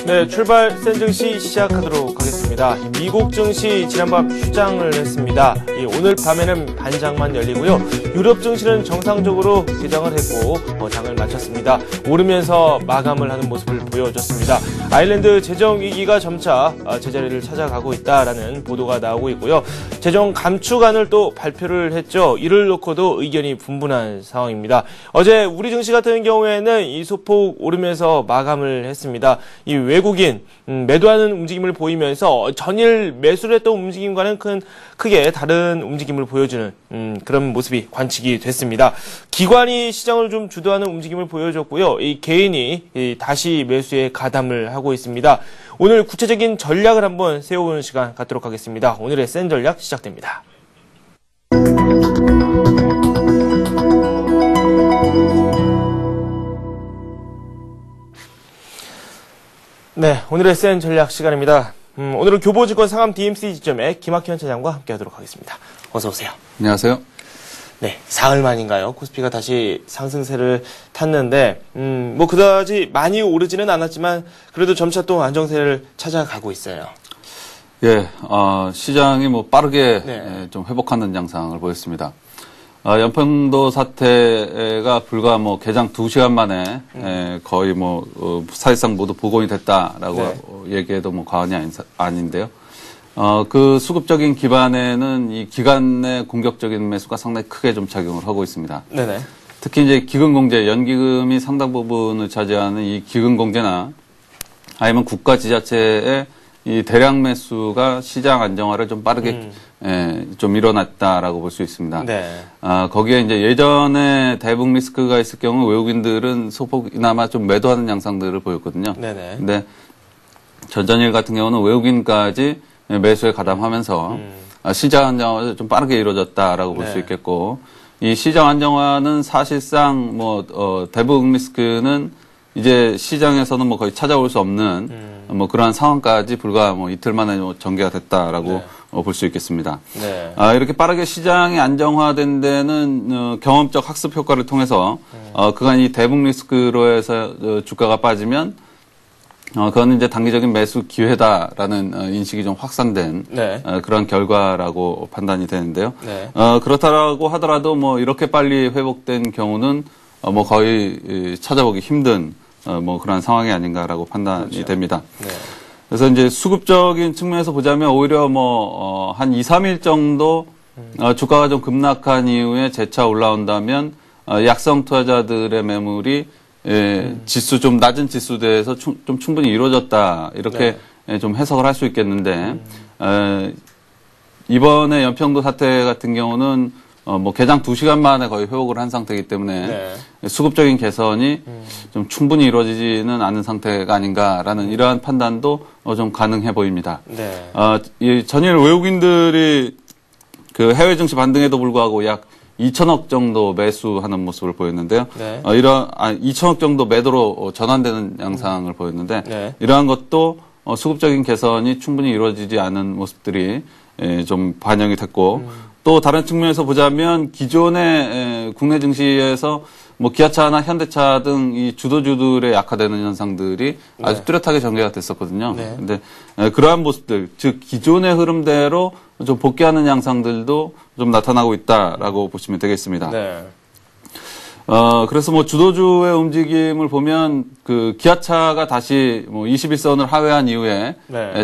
네, 출발 센 증시 시작하도록 하겠습니다. 미국 증시 지난밤 휴장을 했습니다. 오늘 밤에는 반장만 열리고요. 유럽 증시는 정상적으로 개장을 했고 장을 마쳤습니다. 오르면서 마감을 하는 모습을 보여줬습니다. 아일랜드 재정 위기가 점차 제자리를 찾아가고 있다라는 보도가 나오고 있고요. 재정 감축안을 또 발표를 했죠. 이를 놓고도 의견이 분분한 상황입니다. 어제 우리 증시 같은 경우에는 이 소폭 오르면서 마감을 했습니다. 이 외국인 매도하는 움직임을 보이면서 전일 매수를 했던 움직임과는 크게 다른 움직임을 보여주는 그런 모습이 관측이 됐습니다. 기관이 시장을 좀 주도하는 움직임을 보여줬고요. 이 개인이 다시 매수에 가담을 하고 있습니다. 오늘 구체적인 전략을 한번 세워보는 시간 갖도록 하겠습니다. 오늘의 센 전략 시작됩니다. 네, 오늘의 센 전략 시간입니다. 오늘은 교보증권 상암 DMC 지점의 김학현 차장과 함께하도록 하겠습니다. 어서 오세요. 안녕하세요. 네, 사흘 만인가요? 코스피가 다시 상승세를 탔는데 뭐 그다지 많이 오르지는 않았지만 그래도 점차 또 안정세를 찾아가고 있어요. 예, 시장이 뭐 빠르게 좀 회복하는 양상을 보였습니다. 연평도 사태가 불과 뭐 개장 2시간 만에 거의 뭐 사실상 모두 복원이 됐다라고 얘기해도 뭐 과언이 아닌데요. 그 수급적인 기반에는 이 기관 내 공격적인 매수가 상당히 크게 좀 작용을 하고 있습니다. 네네. 특히 이제 기금공제, 연기금이 상당 부분을 차지하는 이 기금공제나 아니면 국가 지자체의 이 대량 매수가 시장 안정화를 좀 빠르게 좀 일어났다라고 볼 수 있습니다. 네. 거기에 이제 예전에 대북 리스크가 있을 경우 외국인들은 소폭이나마 좀 매도하는 양상들을 보였거든요. 네네. 근데 전전일 같은 경우는 외국인까지 매수에 가담하면서 시장 안정화가 좀 빠르게 이루어졌다라고 볼 수 있겠고, 이 시장 안정화는 사실상 뭐 대북 리스크는 이제 시장에서는 뭐 거의 찾아올 수 없는 뭐 그러한 상황까지 불과 뭐 이틀 만에 전개가 됐다라고 볼 수 있겠습니다. 네. 이렇게 빠르게 시장이 안정화된 데는 경험적 학습 효과를 통해서 그간 이 대북 리스크로 해서 주가가 빠지면 그거는 이제 단기적인 매수 기회다라는 인식이 좀 확산된 그런 결과라고 판단이 되는데요. 네. 그렇다라고 하더라도 뭐 이렇게 빨리 회복된 경우는 뭐 거의 찾아보기 힘든 뭐 그런 상황이 아닌가라고 판단이 됩니다. 네. 그래서 이제 수급적인 측면에서 보자면 오히려 뭐 한 2, 3일 정도 주가가 좀 급락한 이후에 재차 올라온다면 약성 투자자들의 매물이 지수 좀 낮은 지수대에서 좀 충분히 이루어졌다 이렇게 좀 해석을 할 수 있겠는데 이번에 연평도 사태 같은 경우는 뭐 개장 2시간 만에 거의 회복을 한 상태이기 때문에 수급적인 개선이 좀 충분히 이루어지지는 않은 상태가 아닌가라는 이러한 판단도 좀 가능해 보입니다. 네. 이 전일 외국인들이 그 해외 증시 반등에도 불구하고 약 2천억 정도 매수하는 모습을 보였는데요. 네. 2천억 정도 매도로 전환되는 양상을 보였는데 이러한 것도 수급적인 개선이 충분히 이루어지지 않은 모습들이 좀 반영이 됐고 또 다른 측면에서 보자면 기존의 국내 증시에서 뭐 기아차나 현대차 등 이 주도주들의 약화되는 현상들이 아주 뚜렷하게 전개가 됐었거든요. 근데 그러한 모습들, 즉 기존의 흐름대로 좀 복귀하는 양상들도 좀 나타나고 있다라고 보시면 되겠습니다. 네. 그래서 뭐 주도주의 움직임을 보면 그 기아차가 다시 뭐 21선을 하회한 이후에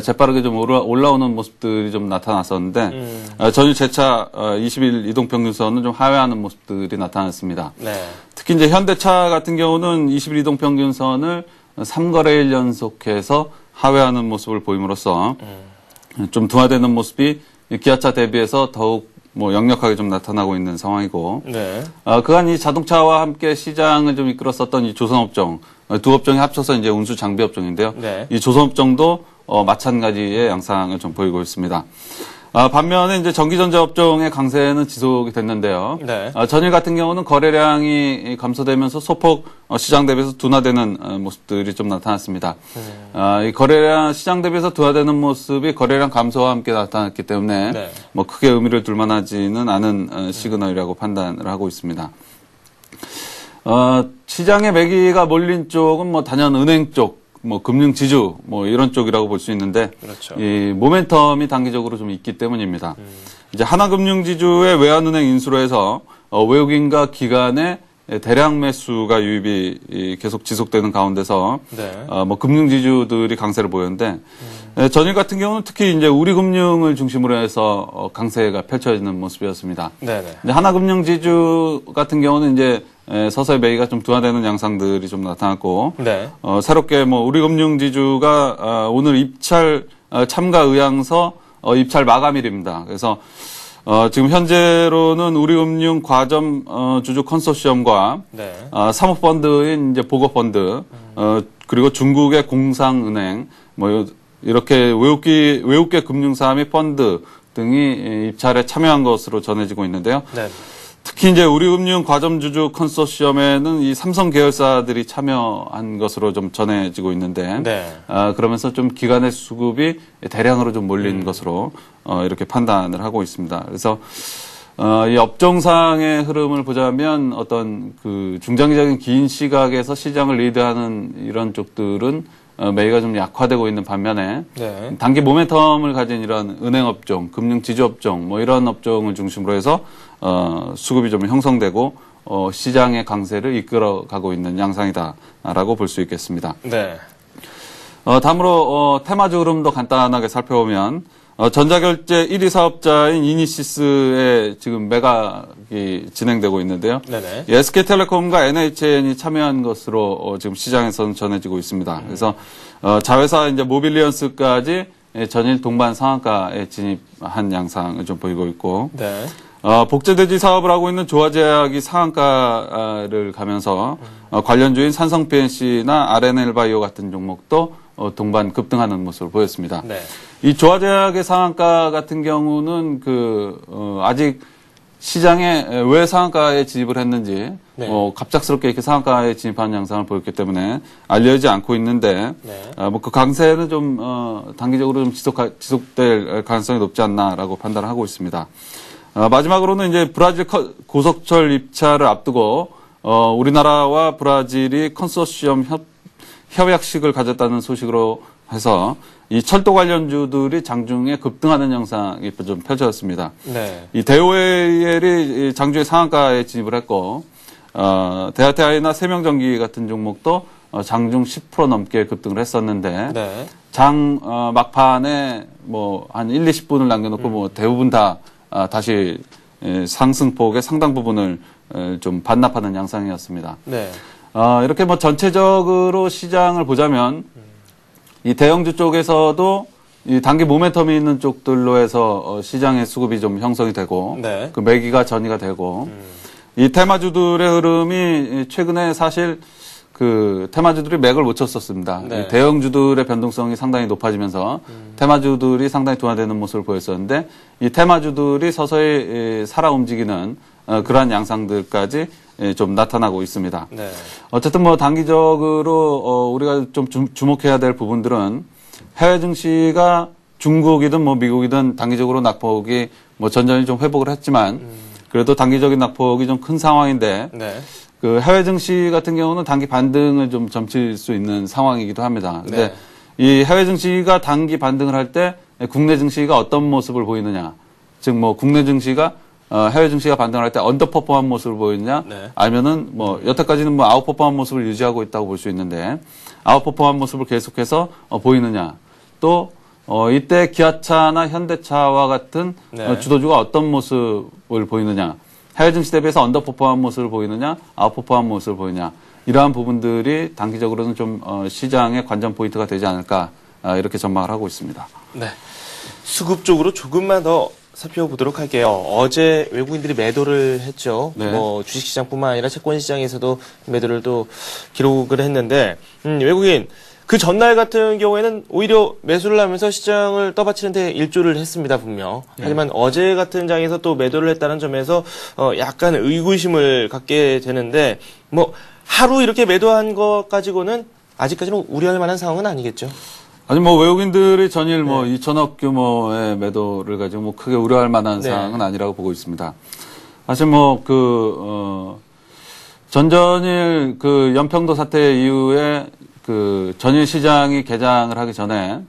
재빠르게 좀 올라오는 모습들이 좀 나타났었는데 전일 재차 20일 이동평균선은 좀 하회하는 모습들이 나타났습니다. 네. 특히 이제 현대차 같은 경우는 20일 이동평균선을 3거래일 연속해서 하회하는 모습을 보임으로써 좀 둔화되는 모습이 기아차 대비해서 더욱 뭐 역력하게 좀 나타나고 있는 상황이고, 그간 이 자동차와 함께 시장을 좀 이끌었었던 이 조선업종, 두 업종이 합쳐서 이제 운수 장비 업종인데요. 이 조선업종도 마찬가지의 양상을 좀 보이고 있습니다. 반면에 이제 전기전자 업종의 강세는 지속이 됐는데요. 전일 같은 경우는 거래량이 감소되면서 소폭 시장 대비해서 둔화되는 모습들이 좀 나타났습니다. 이 거래량 시장 대비해서 둔화되는 모습이 거래량 감소와 함께 나타났기 때문에 뭐 크게 의미를 둘 만하지는 않은 시그널이라고 판단을 하고 있습니다. 시장의 매기가 몰린 쪽은 뭐 단연 은행 쪽 뭐 금융 지주 뭐 이런 쪽이라고 볼 수 있는데 그렇죠. 이 모멘텀이 단기적으로 좀 있기 때문입니다. 이제 하나금융지주의 외환은행 인수로 해서 외국인과 기관의 대량 매수가 유입이 계속 지속되는 가운데서 네. 뭐 금융지주들이 강세를 보였는데 전일 같은 경우는 특히 이제 우리금융을 중심으로 해서 강세가 펼쳐지는 모습이었습니다. 네네. 하나금융지주 같은 경우는 이제 서서히 매기가 좀 둔화되는 양상들이 좀 나타났고 네. 새롭게 뭐 우리금융지주가 오늘 입찰 참가 의향서 입찰 마감일입니다. 그래서 지금 현재로는 우리금융 과점 주주 컨소시엄과 네. 사모펀드인 이제 보거펀드 그리고 중국의 공상은행 뭐 이렇게 외국계 금융사 및 펀드 등이 입찰에 참여한 것으로 전해지고 있는데요. 네. 특히 이제 우리금융 과점주주 컨소시엄에는 이 삼성 계열사들이 참여한 것으로 좀 전해지고 있는데, 네. 그러면서 좀 기관의 수급이 대량으로 좀 몰린 것으로 이렇게 판단을 하고 있습니다. 그래서 이 업종상의 흐름을 보자면 어떤 그 중장기적인 긴 시각에서 시장을 리드하는 이런 쪽들은 매기가 좀 약화되고 있는 반면에 네. 단기 모멘텀을 가진 이런 은행업종, 금융지주업종 뭐 이런 업종을 중심으로 해서 수급이 좀 형성되고 시장의 강세를 이끌어가고 있는 양상이다라고 볼 수 있겠습니다. 네. 다음으로 테마주 흐름도 간단하게 살펴보면 전자결제 1위 사업자인 이니시스의 지금 매각이 진행되고 있는데요. 네네. SK텔레콤과 NHN이 참여한 것으로 지금 시장에서는 전해지고 있습니다. 그래서 자회사 이제 모빌리언스까지 전일 동반 상한가에 진입한 양상을 좀 보이고 있고, 네. 복제돼지 사업을 하고 있는 조화제약이 상한가를 가면서 관련주인 삼성 PNC나 RNL바이오 같은 종목도 동반 급등하는 모습을 보였습니다. 네. 이 조화제약의 상한가 같은 경우는 아직 시장에 왜 상한가에 진입을 했는지 네. 갑작스럽게 이렇게 상한가에 진입하는 양상을 보였기 때문에 알려지지 않고 있는데 네. 뭐 그 강세는 좀 단기적으로 좀 지속될 가능성이 높지 않나라고 판단을 하고 있습니다. 마지막으로는 이제 브라질 고속철 입찰을 앞두고 우리나라와 브라질이 컨소시엄 협약식을 가졌다는 소식으로 해서 이 철도 관련주들이 장중에 급등하는 양상이 좀 펼쳐졌습니다. 네. 이 대오에이엘이 장중에 상한가에 진입을 했고 대하태아이나 세명전기 같은 종목도 장중 10% 넘게 급등을 했었는데 네. 장 막판에 뭐 한 1, 20분을 남겨놓고 뭐 대부분 다 다시 상승폭의 상당 부분을 좀 반납하는 양상이었습니다. 네. 이렇게 뭐 전체적으로 시장을 보자면 이 대형주 쪽에서도 이 단기 모멘텀이 있는 쪽들로 해서 시장의 수급이 좀 형성이 되고 네. 그 매기가 전이가 되고 이 테마주들의 흐름이 최근에 사실 그 테마주들이 맥을 못 쳤었습니다. 네. 이 대형주들의 변동성이 상당히 높아지면서 테마주들이 상당히 둔화되는 모습을 보였었는데 이 테마주들이 서서히 살아 움직이는 그러한 양상들까지 좀 나타나고 있습니다. 네. 어쨌든 뭐 단기적으로 우리가 좀 주목해야 될 부분들은 해외 증시가 중국이든 뭐 미국이든 단기적으로 낙폭이 뭐 전전히 좀 회복을 했지만 그래도 단기적인 낙폭이 좀 큰 상황인데 네. 그 해외 증시 같은 경우는 단기 반등을 좀 점칠 수 있는 상황이기도 합니다. 근데 네. 이 해외 증시가 단기 반등을 할 때 국내 증시가 어떤 모습을 보이느냐, 즉 뭐 국내 증시가 해외 증시가 반등을 할 때 언더퍼포먼 모습을 보이느냐, 네. 아니면은 뭐 여태까지는 뭐 아웃퍼포먼 모습을 유지하고 있다고 볼 수 있는데 아웃퍼포먼 모습을 계속해서 보이느냐, 또 이때 기아차나 현대차와 같은 네. 주도주가 어떤 모습을 보이느냐, 해외 증시 대비해서 언더퍼포먼 모습을 보이느냐, 아웃퍼포먼 모습을 보이느냐, 이러한 부분들이 단기적으로는 좀 시장의 관전 포인트가 되지 않을까 이렇게 전망을 하고 있습니다. 네. 수급 쪽으로 조금만 더 살펴보도록 할게요. 어제 외국인들이 매도를 했죠. 네. 뭐 주식시장뿐만 아니라 채권시장에서도 매도를 또 기록을 했는데 외국인 그 전날 같은 경우에는 오히려 매수를 하면서 시장을 떠받치는데 일조를 했습니다, 분명. 하지만 어제 같은 장에서 또 매도를 했다는 점에서 약간 의구심을 갖게 되는데 뭐 하루 이렇게 매도한 것 가지고는 아직까지는 우려할 만한 상황은 아니겠죠. 아니 뭐 외국인들이 전일 뭐 2천억 규모의 매도를 가지고 뭐 크게 우려할 만한 네. 사항은 아니라고 보고 있습니다. 사실 뭐 전전일 그 연평도 사태 이후에 그 전일 시장이 개장을 하기 전에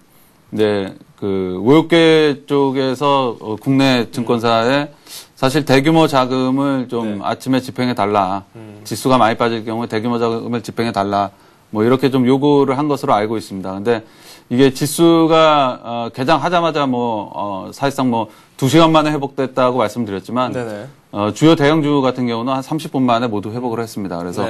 이제 그 외국계 쪽에서 국내 증권사에 사실 대규모 자금을 좀 아침에 집행해 달라. 지수가 많이 빠질 경우에 대규모 자금을 집행해 달라. 뭐 이렇게 좀 요구를 한 것으로 알고 있습니다. 근데 이게 지수가 개장하자마자 사실상 2시간 만에 회복됐다고 말씀드렸지만 주요 대형주 같은 경우는 한 30분 만에 모두 회복을 했습니다. 그래서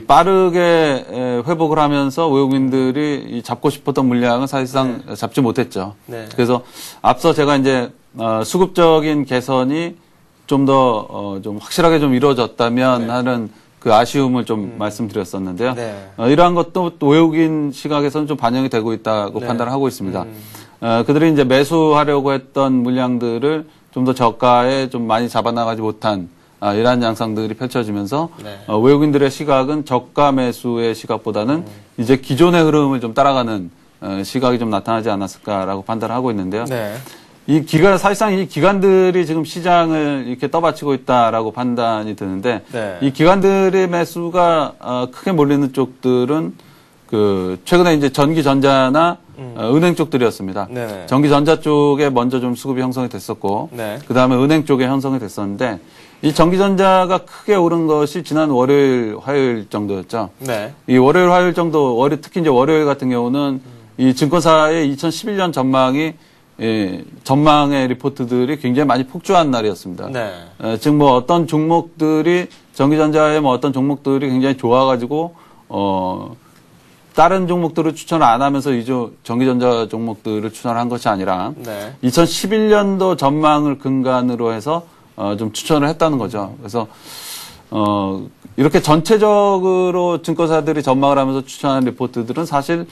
빠르게 회복을 하면서 외국인들이 잡고 싶었던 물량은 사실상 잡지 못했죠. 그래서 앞서 제가 이제 수급적인 개선이 좀 더 좀 확실하게 좀 이루어졌다면 하는 그 아쉬움을 좀 말씀드렸었는데요. 이러한 것도 또 외국인 시각에서는 좀 반영이 되고 있다고 판단을 하고 있습니다. 그들이 이제 매수하려고 했던 물량들을 좀 더 저가에 좀 많이 잡아나가지 못한 이러한 양상들이 펼쳐지면서 외국인들의 시각은 저가 매수의 시각보다는 이제 기존의 흐름을 좀 따라가는 시각이 좀 나타나지 않았을까라고 판단을 하고 있는데요. 사실상 이 기관들이 지금 시장을 이렇게 떠받치고 있다라고 판단이 드는데 이 기관들의 매수가 크게 몰리는 쪽들은 최근에 이제 전기전자나 은행 쪽들이었습니다. 전기전자 쪽에 먼저 좀 수급이 형성이 됐었고 그 다음에 은행 쪽에 형성이 됐었는데 이 전기전자가 크게 오른 것이 지난 월요일, 화요일 정도였죠. 이 월요일, 화요일 정도, 특히 이제 월요일 같은 경우는 이 증권사의 2011년 전망의 리포트들이 굉장히 많이 폭주한 날이었습니다. 즉 어떤 종목들이 전기전자의 어떤 종목들이 굉장히 좋아가지고 다른 종목들을 추천을 안 하면서 전기전자 종목들을 추천한 것이 아니라 2011년도 전망을 근간으로 해서 좀 추천을 했다는 거죠. 그래서 이렇게 전체적으로 증권사들이 전망을 하면서 추천한 리포트들은 사실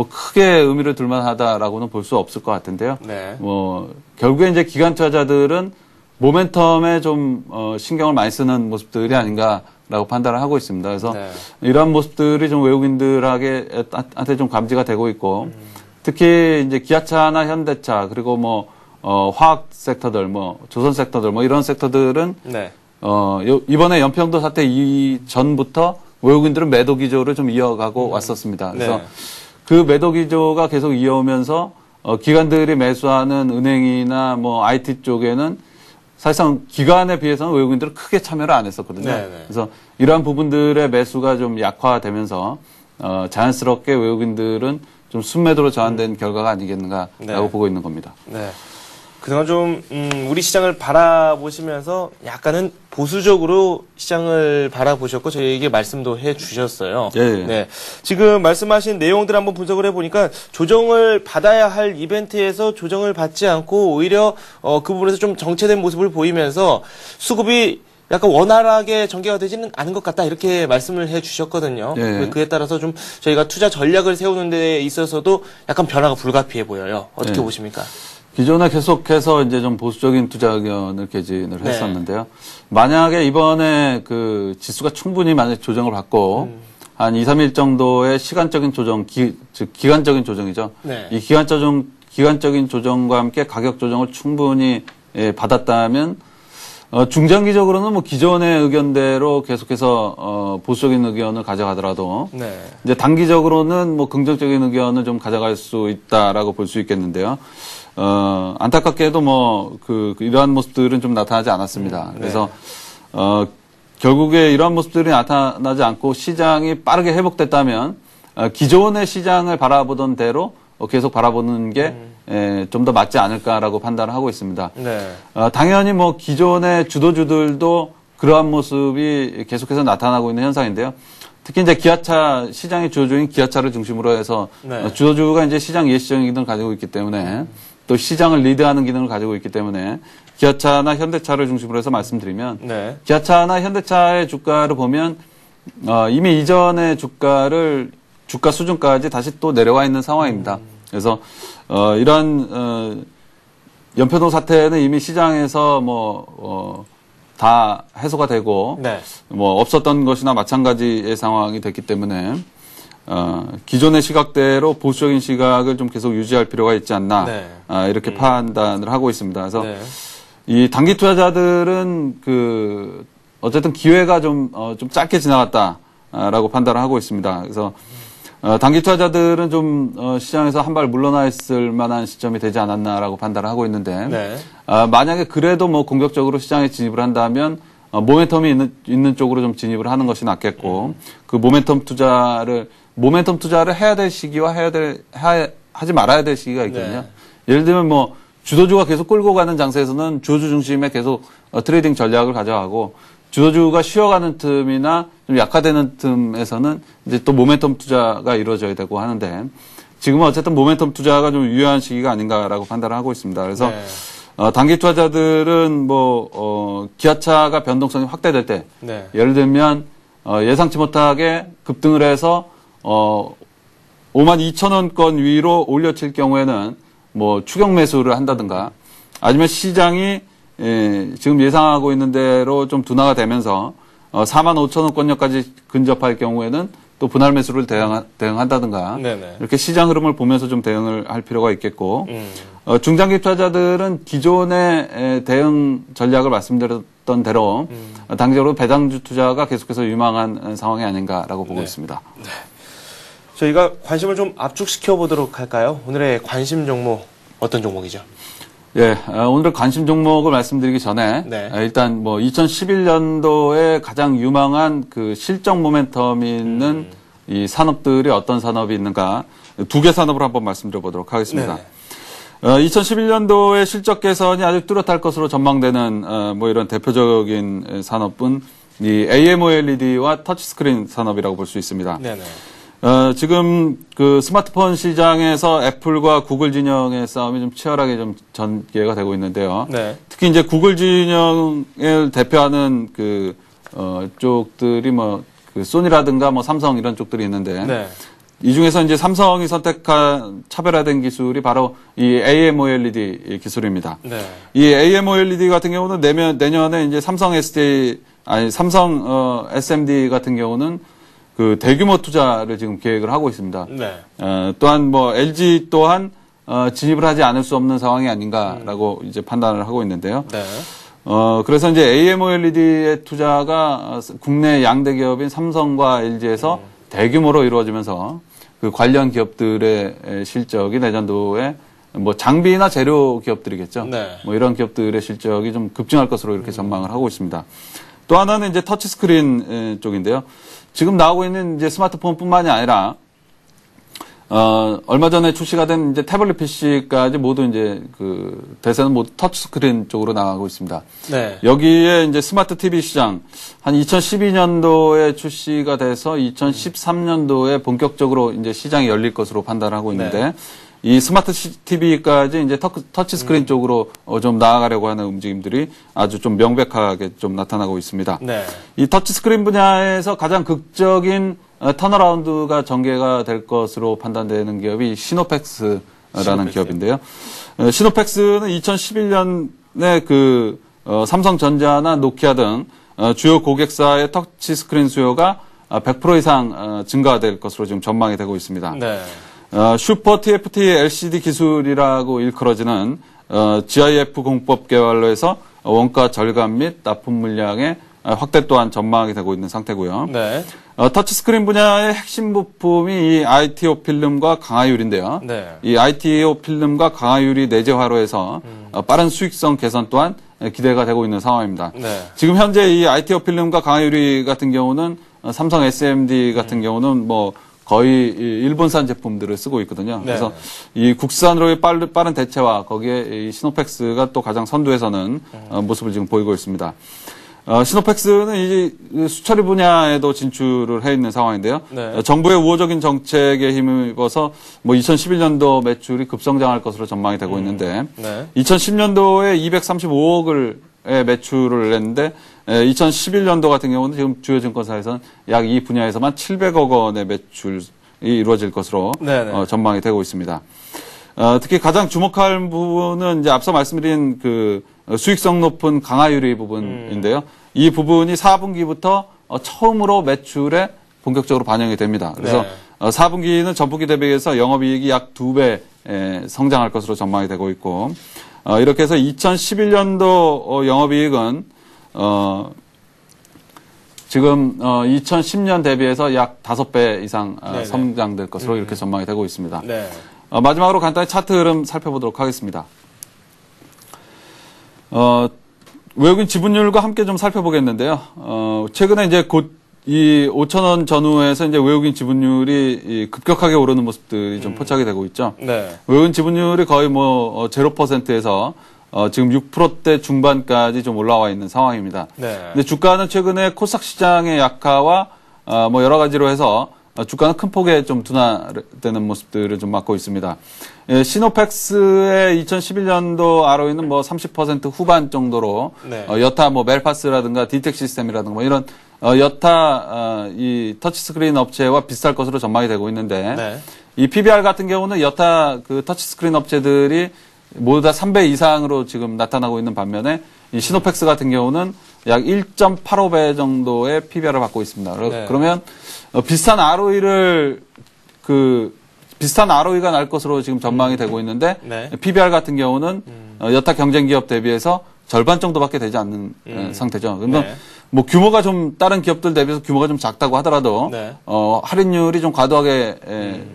크게 의미를 둘 만하다라고는 볼 수 없을 것 같은데요. 결국에 이제 기관 투자자들은 모멘텀에 좀 신경을 많이 쓰는 모습들이 아닌가라고 판단을 하고 있습니다. 그래서 이러한 모습들이 좀 외국인들한테 좀 감지가 되고 있고 특히 이제 기아차나 현대차 그리고 화학 섹터들, 조선 섹터들, 이런 섹터들은 이번에 연평도 사태 이전부터 외국인들은 매도 기조를 좀 이어가고 왔었습니다. 그래서 그 매도 기조가 계속 이어오면서 기관들이 매수하는 은행이나 IT 쪽에는 사실상 기관에 비해서는 외국인들은 크게 참여를 안 했었거든요. 그래서 이러한 부분들의 매수가 좀 약화되면서 자연스럽게 외국인들은 좀 순매도로 전환된 결과가 아니겠는가라고 보고 있는 겁니다. 그동안 좀 우리 시장을 바라보시면서 약간은 보수적으로 시장을 바라보셨고 저희에게 말씀도 해주셨어요. 지금 말씀하신 내용들 한번 분석을 해보니까 조정을 받아야 할 이벤트에서 조정을 받지 않고 오히려 그 부분에서 좀 정체된 모습을 보이면서 수급이 약간 원활하게 전개가 되지는 않은 것 같다 이렇게 말씀을 해주셨거든요. 그에 따라서 좀 저희가 투자 전략을 세우는 데 있어서도 약간 변화가 불가피해 보여요. 어떻게 보십니까? 기존에 계속해서 이제 좀 보수적인 투자 의견을 개진을 했었는데요. 만약에 이번에 그 지수가 충분히 만약 조정을 받고 한 2, 3일 정도의 시간적인 조정, 즉 기간적인 조정이죠. 이 기간적인 조정과 함께 가격 조정을 충분히 받았다면 중장기적으로는 기존의 의견대로 계속해서 보수적인 의견을 가져가더라도 이제 단기적으로는 긍정적인 의견을 좀 가져갈 수 있다라고 볼 수 있겠는데요. 안타깝게도 이러한 모습들은 좀 나타나지 않았습니다. 그래서 결국에 이러한 모습들이 나타나지 않고 시장이 빠르게 회복됐다면 기존의 시장을 바라보던 대로 계속 바라보는 게 좀 더 맞지 않을까라고 판단을 하고 있습니다. 당연히 기존의 주도주들도 그러한 모습이 계속해서 나타나고 있는 현상인데요. 특히 이제 기아차 시장의 주도주인 기아차를 중심으로 해서 주도주가 이제 시장 예시적인 기능을 가지고 있기 때문에 또 시장을 리드하는 기능을 가지고 있기 때문에 기아차나 현대차를 중심으로 해서 말씀드리면 기아차나 현대차의 주가를 보면 이미 이전의 주가 수준까지 다시 또 내려와 있는 상황입니다. 그래서 이러한 연평도 사태는 이미 시장에서 다 해소가 되고 없었던 것이나 마찬가지의 상황이 됐기 때문에 기존의 시각대로 보수적인 시각을 좀 계속 유지할 필요가 있지 않나 이렇게 판단을 하고 있습니다. 그래서 이 단기 투자자들은 어쨌든 기회가 좀 짧게 지나갔다라고 판단을 하고 있습니다. 그래서 단기 투자자들은 좀 시장에서 한 발 물러나 있을 만한 시점이 되지 않았나라고 판단을 하고 있는데 네. 만약에 그래도 뭐 공격적으로 시장에 진입을 한다면 모멘텀이 있는 쪽으로 좀 진입을 하는 것이 낫겠고 그 모멘텀 투자를 해야 될 시기와 하지 말아야 될 시기가 있거든요. 네. 예를 들면 뭐 주도주가 계속 끌고 가는 장세에서는 주도주 중심의 계속 트레이딩 전략을 가져가고 주도주가 쉬어가는 틈이나 좀 약화되는 틈에서는 이제 또 모멘텀 투자가 이루어져야 되고 하는데 지금은 어쨌든 모멘텀 투자가 좀 유효한 시기가 아닌가라고 판단을 하고 있습니다. 그래서 네. 단기 투자자들은 기아차가 변동성이 확대될 때 네. 예를 들면 예상치 못하게 급등을 해서 52,000원권 위로 올려칠 경우에는 뭐 추격 매수를 한다든가 아니면 시장이 지금 예상하고 있는 대로 좀 둔화가 되면서 45,000원권역까지 근접할 경우에는 또 분할 매수를 대응한다든가 네네. 이렇게 시장 흐름을 보면서 좀 대응을 할 필요가 있겠고 중장기 투자자들은 기존의 대응 전략을 말씀드렸던 대로 단기적으로 배당주 투자가 계속해서 유망한 상황이 아닌가라고 보고 네. 있습니다. 네. 저희가 관심을 좀 압축시켜 보도록 할까요? 오늘의 관심 종목 어떤 종목이죠? 예, 오늘 관심 종목을 말씀드리기 전에 네. 일단 뭐 2011년도에 가장 유망한 그 실적 모멘텀이 있는 이 산업들이 어떤 산업이 있는가 두 개 산업을 한번 말씀드려 보도록 하겠습니다. 2011년도의 실적 개선이 아주 뚜렷할 것으로 전망되는 뭐 이런 대표적인 산업은 이 AMOLED와 터치스크린 산업이라고 볼 수 있습니다. 네네. 지금 그 스마트폰 시장에서 애플과 구글 진영의 싸움이 좀 치열하게 좀 전개가 되고 있는데요. 네. 특히 이제 구글 진영을 대표하는 쪽들이 뭐 그 소니라든가 뭐 삼성 이런 쪽들이 있는데 네. 이 중에서 이제 삼성이 선택한 차별화된 기술이 바로 이 AMOLED 기술입니다. 네. 이 AMOLED 같은 경우는 내년에 이제 삼성 SMD 같은 경우는 그 대규모 투자를 지금 계획을 하고 있습니다. 네. 또한 뭐 LG 또한 진입을 하지 않을 수 없는 상황이 아닌가라고 이제 판단을 하고 있는데요. 네. 그래서 이제 AMOLED의 투자가 국내 양대 기업인 삼성과 LG에서 대규모로 이루어지면서 그 관련 기업들의 실적이 내년도에 뭐 장비나 재료 기업들이겠죠. 네. 뭐 이런 기업들의 실적이 좀 급증할 것으로 이렇게 전망을 하고 있습니다. 또 하나는 이제 터치스크린 쪽인데요. 지금 나오고 있는 이제 스마트폰뿐만이 아니라 얼마 전에 출시가 된 이제 태블릿 PC까지 모두 이제 그 대세는 모두 터치스크린 쪽으로 나가고 있습니다. 네. 여기에 이제 스마트 TV 시장 한 2012년도에 출시가 돼서 2013년도에 본격적으로 이제 시장이 열릴 것으로 판단하고 있는데 네. 이 스마트 TV까지 이제 터치스크린 쪽으로 좀 나아가려고 하는 움직임들이 아주 좀 명백하게 좀 나타나고 있습니다. 네. 이 터치스크린 분야에서 가장 극적인 턴어라운드가 전개가 될 것으로 판단되는 기업이 시노펙스라는 기업인데요. 시노펙스는 2011년에 그 삼성전자나 노키아 등 주요 고객사의 터치스크린 수요가 100% 이상 증가될 것으로 지금 전망이 되고 있습니다. 네. 슈퍼 TFT LCD 기술이라고 일컬어지는 GIF 공법 개발로 해서 원가 절감 및 납품 물량의 확대 또한 전망이 되고 있는 상태고요. 네. 터치스크린 분야의 핵심 부품이 이 ITO 필름과 강화율인데요. 네. 이 ITO 필름과 강화율이 내재화로 해서 빠른 수익성 개선 또한 기대가 되고 있는 상황입니다. 네. 지금 현재 이 ITO 필름과 강화율이 같은 경우는 삼성 SMD 같은 경우는 뭐 거의 일본산 제품들을 쓰고 있거든요. 네. 그래서 이 국산으로의 빠른 대체와 거기에 이 시노펙스가 또 가장 선두에서는 모습을 지금 보이고 있습니다. 시노펙스는 이제 수처리 분야에도 진출을 해 있는 상황인데요. 네. 정부의 우호적인 정책에 힘입어서 뭐 2011년도 매출이 급성장할 것으로 전망이 되고 있는데 네. 2010년도에 235억을 매출을 냈는데 2011년도 같은 경우는 지금 주요 증권사에서는 약 이 분야에서만 700억 원의 매출이 이루어질 것으로 전망이 되고 있습니다. 특히 가장 주목할 부분은 이제 앞서 말씀드린 그 수익성 높은 강화유리 부분인데요. 이 부분이 4분기부터 처음으로 매출에 본격적으로 반영이 됩니다. 그래서 4분기는 전분기 대비해서 영업이익이 약 2배 성장할 것으로 전망이 되고 있고 이렇게 해서 2011년도 영업이익은 지금 2010년 대비해서 약 5배 이상 네네. 성장될 것으로 이렇게 전망이 되고 있습니다. 네. 마지막으로 간단히 차트 흐름 살펴보도록 하겠습니다. 외국인 지분율과 함께 좀 살펴보겠는데요. 최근에 이제 곧 이 5,000원 전후에서 이제 외국인 지분율이 급격하게 오르는 모습들이 좀 포착이 되고 있죠. 네. 외국인 지분율이 거의 뭐 0%에서 지금 6%대 중반까지 좀 올라와 있는 상황입니다. 네. 근데 주가는 최근에 코스닥 시장의 약화와 뭐 여러 가지로 해서 주가는 큰 폭의 좀 둔화되는 모습들을 좀 맞고 있습니다. 예, 시노팩스의 2011년도 ROE는 뭐 30% 후반 정도로 네. 여타 뭐 멜파스라든가 디텍 시스템이라든가 뭐 이런 여타 이 터치스크린 업체와 비슷할 것으로 전망이 되고 있는데 네. 이 PBR 같은 경우는 여타 그 터치스크린 업체들이 모두 다 3배 이상으로 지금 나타나고 있는 반면에 이 시노팩스 같은 경우는 약 1.85배 정도의 PBR을 받고 있습니다. 네. 그러면 비슷한 ROE가 날 것으로 지금 전망이 되고 있는데 네. PBR 같은 경우는 여타 경쟁 기업 대비해서 절반 정도밖에 되지 않는 상태죠. 그러면 네. 뭐 규모가 좀 다른 기업들 대비해서 규모가 좀 작다고 하더라도 네. 할인율이 좀 과도하게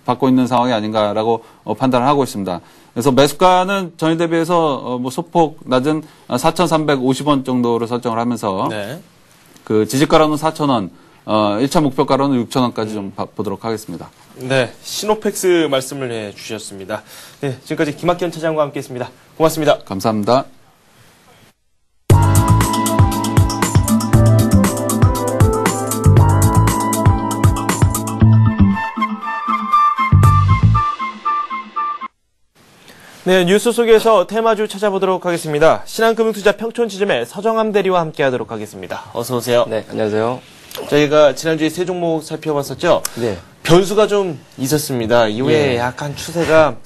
받고 있는 상황이 아닌가라고 판단을 하고 있습니다. 그래서 매수가는 전일 대비해서 뭐 소폭 낮은 4,350원 정도로 설정을 하면서 네. 그 지지가로는 4,000원, 1차 목표가로는 6,000원까지 좀 보도록 하겠습니다. 네. 시노팩스 말씀을 해 주셨습니다. 네. 지금까지 김학현 차장과 함께 했습니다. 고맙습니다. 감사합니다. 네, 뉴스 속에서 테마주 찾아보도록 하겠습니다. 신한금융투자 평촌지점의 서정함 대리와 함께하도록 하겠습니다. 어서 오세요. 네, 안녕하세요. 저희가 지난주에 세 종목 살펴봤었죠. 네. 변수가 좀 있었습니다. 이후에 예. 약간 추세가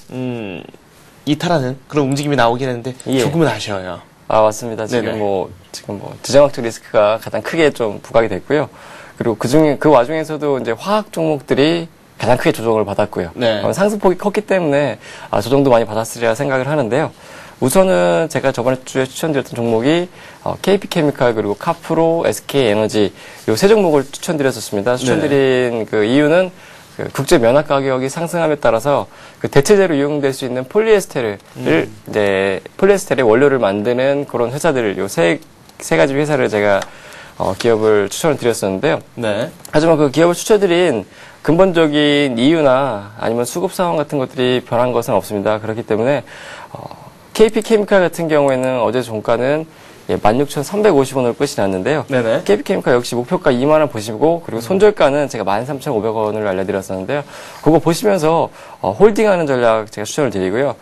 이탈하는 그런 움직임이 나오긴 했는데 예. 조금은 아쉬워요. 아, 맞습니다. 네네. 지금 지정학적 리스크가 가장 크게 좀 부각이 됐고요. 그리고 그 와중에서도 이제 화학 종목들이 가장 크게 조정을 받았고요. 네. 상승폭이 컸기 때문에 조정도 많이 받았으리라 생각을 하는데요. 우선은 제가 저번 주에 추천드렸던 종목이 KP케미칼 그리고 카프로, SK에너지 요 세 종목을 추천드렸었습니다. 추천드린 그 이유는 그 국제 면화 가격이 상승함에 따라서 그 대체재로 이용될 수 있는 폴리에스테르를 이제 폴리에스테르의 원료를 만드는 그런 회사들을 요 세 가지 회사를 제가 기업을 추천을 드렸었는데요. 네. 하지만 그 기업을 추천드린 근본적인 이유나 아니면 수급 상황 같은 것들이 변한 것은 없습니다. 그렇기 때문에 KP케미칼 같은 경우에는 어제 종가는 16,350원으로 끝이 났는데요. 네네. KP케미칼 역시 목표가 2만 원 보시고 그리고 손절가는 제가 13,500원을 알려드렸었는데요. 그거 보시면서 홀딩하는 전략 제가 추천을 드리고요.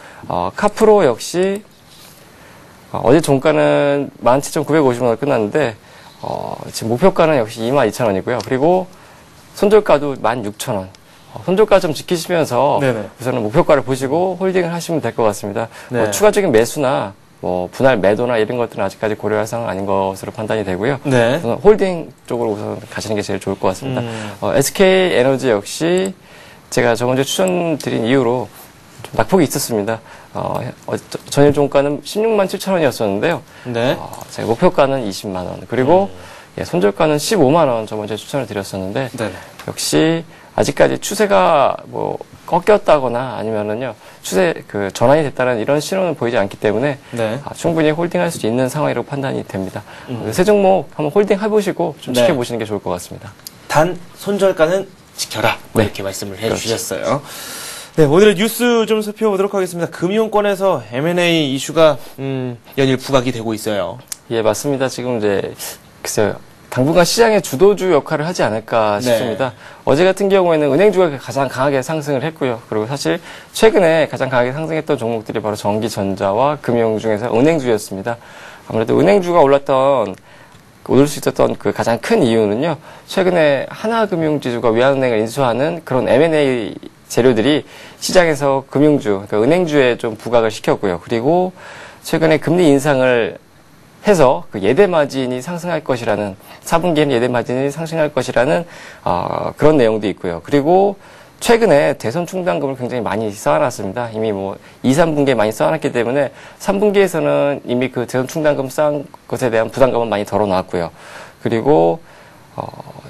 카프로 역시 어제 종가는 17,950원으로 끝났는데 지금 목표가는 역시 22,000원이고요. 그리고 손절가도 16,000원. 손절가 좀 지키시면서 네네. 우선은 목표가를 보시고 홀딩을 하시면 될 것 같습니다. 네. 추가적인 매수나 분할 매도나 이런 것들은 아직까지 고려할 상황 아닌 것으로 판단이 되고요. 네. 우선 홀딩 쪽으로 우선 가시는 게 제일 좋을 것 같습니다. SK에너지 역시 제가 저번 주에 추천드린 이유로 좀 낙폭이 있었습니다. 전일 종가는 16만 7천 원이었었는데요. 네. 제가 목표가는 20만 원. 그리고 손절가는 15만 원 저번 주에 추천을 드렸었는데 네. 역시 아직까지 추세가 꺾였다거나 아니면은요 추세 전환이 됐다는 이런 신호는 보이지 않기 때문에 네. 충분히 홀딩할 수 있는 상황이라고 판단이 됩니다. 세 종목 한번 홀딩 해보시고 좀 네. 지켜보시는 게 좋을 것 같습니다. 단 손절가는 지켜라. 네. 이렇게 말씀을 해주셨어요. 네, 오늘의 뉴스 좀 살펴보도록 하겠습니다. 금융권에서 M&A 이슈가 연일 부각이 되고 있어요. 예, 맞습니다. 지금 이제 글쎄요. 당분간 시장의 주도주 역할을 하지 않을까 싶습니다. 네. 어제 같은 경우에는 은행주가 가장 강하게 상승을 했고요. 그리고 사실 최근에 가장 강하게 상승했던 종목들이 바로 전기, 전자와 금융 중에서 은행주였습니다. 아무래도 은행주가 오를 수 있었던 그 가장 큰 이유는요. 최근에 하나금융지주가 외환은행을 인수하는 그런 M&A 재료들이 시장에서 금융주, 그러니까 은행주에 좀 부각을 시켰고요. 그리고 최근에 금리 인상을 해서 그 예대 마진이 상승할 것이라는 4분기에는 예대 마진이 상승할 것이라는 그런 내용도 있고요. 그리고 최근에 대선 충당금을 굉장히 많이 쌓아놨습니다. 이미 2, 3분기에 많이 쌓아놨기 때문에 3분기에서는 이미 그 대선 충당금 쌓은 것에 대한 부담감은 많이 덜어놨고요. 그리고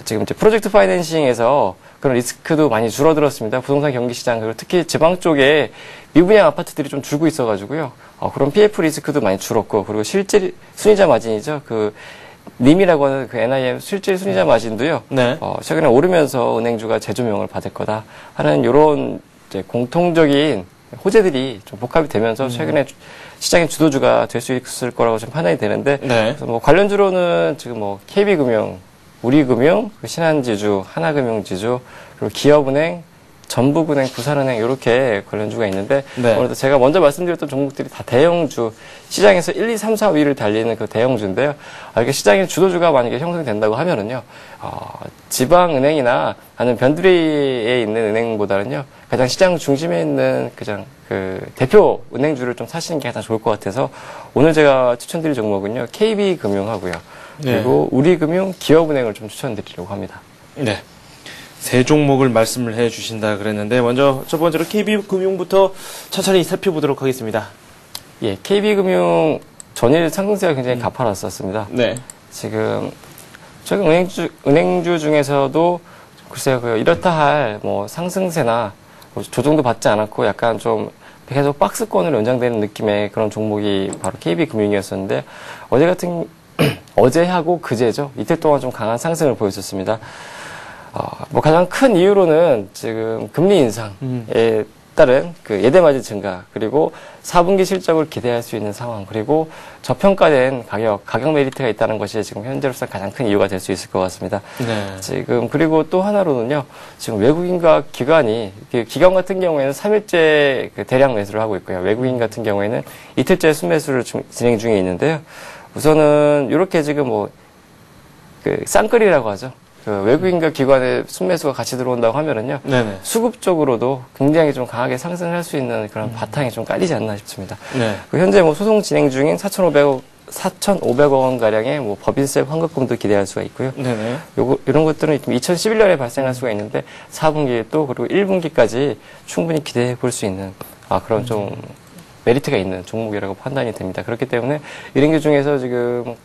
지금 이제 프로젝트 파이낸싱에서 그런 리스크도 많이 줄어들었습니다. 부동산 경기 시장, 그리고 특히 지방 쪽에 미분양 아파트들이 좀 줄고 있어가지고요. 그런 PF 리스크도 많이 줄었고, 그리고 실질 순이자 마진이죠. 그 님이라고 하는 그 NIM 실질 순이자 마진도요. 네. 최근에 오르면서 은행주가 재조명을 받을 거다 하는 이런 이제 공통적인 호재들이 좀 복합이 되면서 최근에 시장의 주도주가 될 수 있을 거라고 좀 판단이 되는데, 네. 그래서 뭐 관련주로는 지금 뭐 KB금융, 우리금융, 신한지주, 하나금융지주, 그리고 기업은행, 전북은행, 부산은행 이렇게 관련주가 있는데, 네. 아무래도 제가 먼저 말씀드렸던 종목들이 다 대형주, 시장에서 1, 2, 3, 4 위를 달리는 그 대형주인데요. 이렇게 시장의 주도주가 만약에 형성된다고 하면은요, 지방은행이나 아니면 변두리에 있는 은행보다는요, 가장 시장 중심에 있는 가장 그 대표 은행주를 좀 사시는 게 가장 좋을 것 같아서, 오늘 제가 추천드릴 종목은요, KB금융하고요. 네. 그리고 우리금융, 기업은행을 좀 추천드리려고 합니다. 네. 세 종목을 말씀을 해 주신다 그랬는데, 먼저 첫 번째로 KB금융부터 천천히 살펴보도록 하겠습니다. 예, KB금융 전일 상승세가 굉장히 가파랐었습니다. 네. 지금 최근 은행주 중에서도 글쎄요, 이렇다 할 뭐 상승세나 뭐 조정도 받지 않았고 약간 좀 계속 박스권으로 연장되는 느낌의 그런 종목이 바로 KB금융이었었는데, 어제하고 그제죠. 이틀 동안 좀 강한 상승을 보였었습니다. 뭐 가장 큰 이유로는 지금 금리 인상에 따른 그 예대마진 증가, 그리고 4분기 실적을 기대할 수 있는 상황, 그리고 저평가된 가격 메리트가 있다는 것이 지금 현재로서 가장 큰 이유가 될 수 있을 것 같습니다. 네. 지금 그리고 또 하나로는요, 지금 외국인과 기관 같은 경우에는 3일째 그 대량 매수를 하고 있고요. 외국인 같은 경우에는 이틀째 순매수를 진행 중에 있는데요. 우선은 이렇게 지금 뭐 그 쌍끌이라고 하죠. 그 외국인과 기관의 순매수가 같이 들어온다고 하면은요, 네네. 수급적으로도 굉장히 좀 강하게 상승할 수 있는 그런 바탕이 좀 깔리지 않나 싶습니다. 네. 현재 뭐 소송 진행 중인 4,500억 원 가량의 뭐 법인세 환급금도 기대할 수가 있고요. 네네. 이런 것들은 2011년에 발생할 수가 있는데 4분기에 또 그리고 1분기까지 충분히 기대해 볼 수 있는 그런 좀 메리트가 있는 종목이라고 판단이 됩니다. 그렇기 때문에 은행주 중에서 지금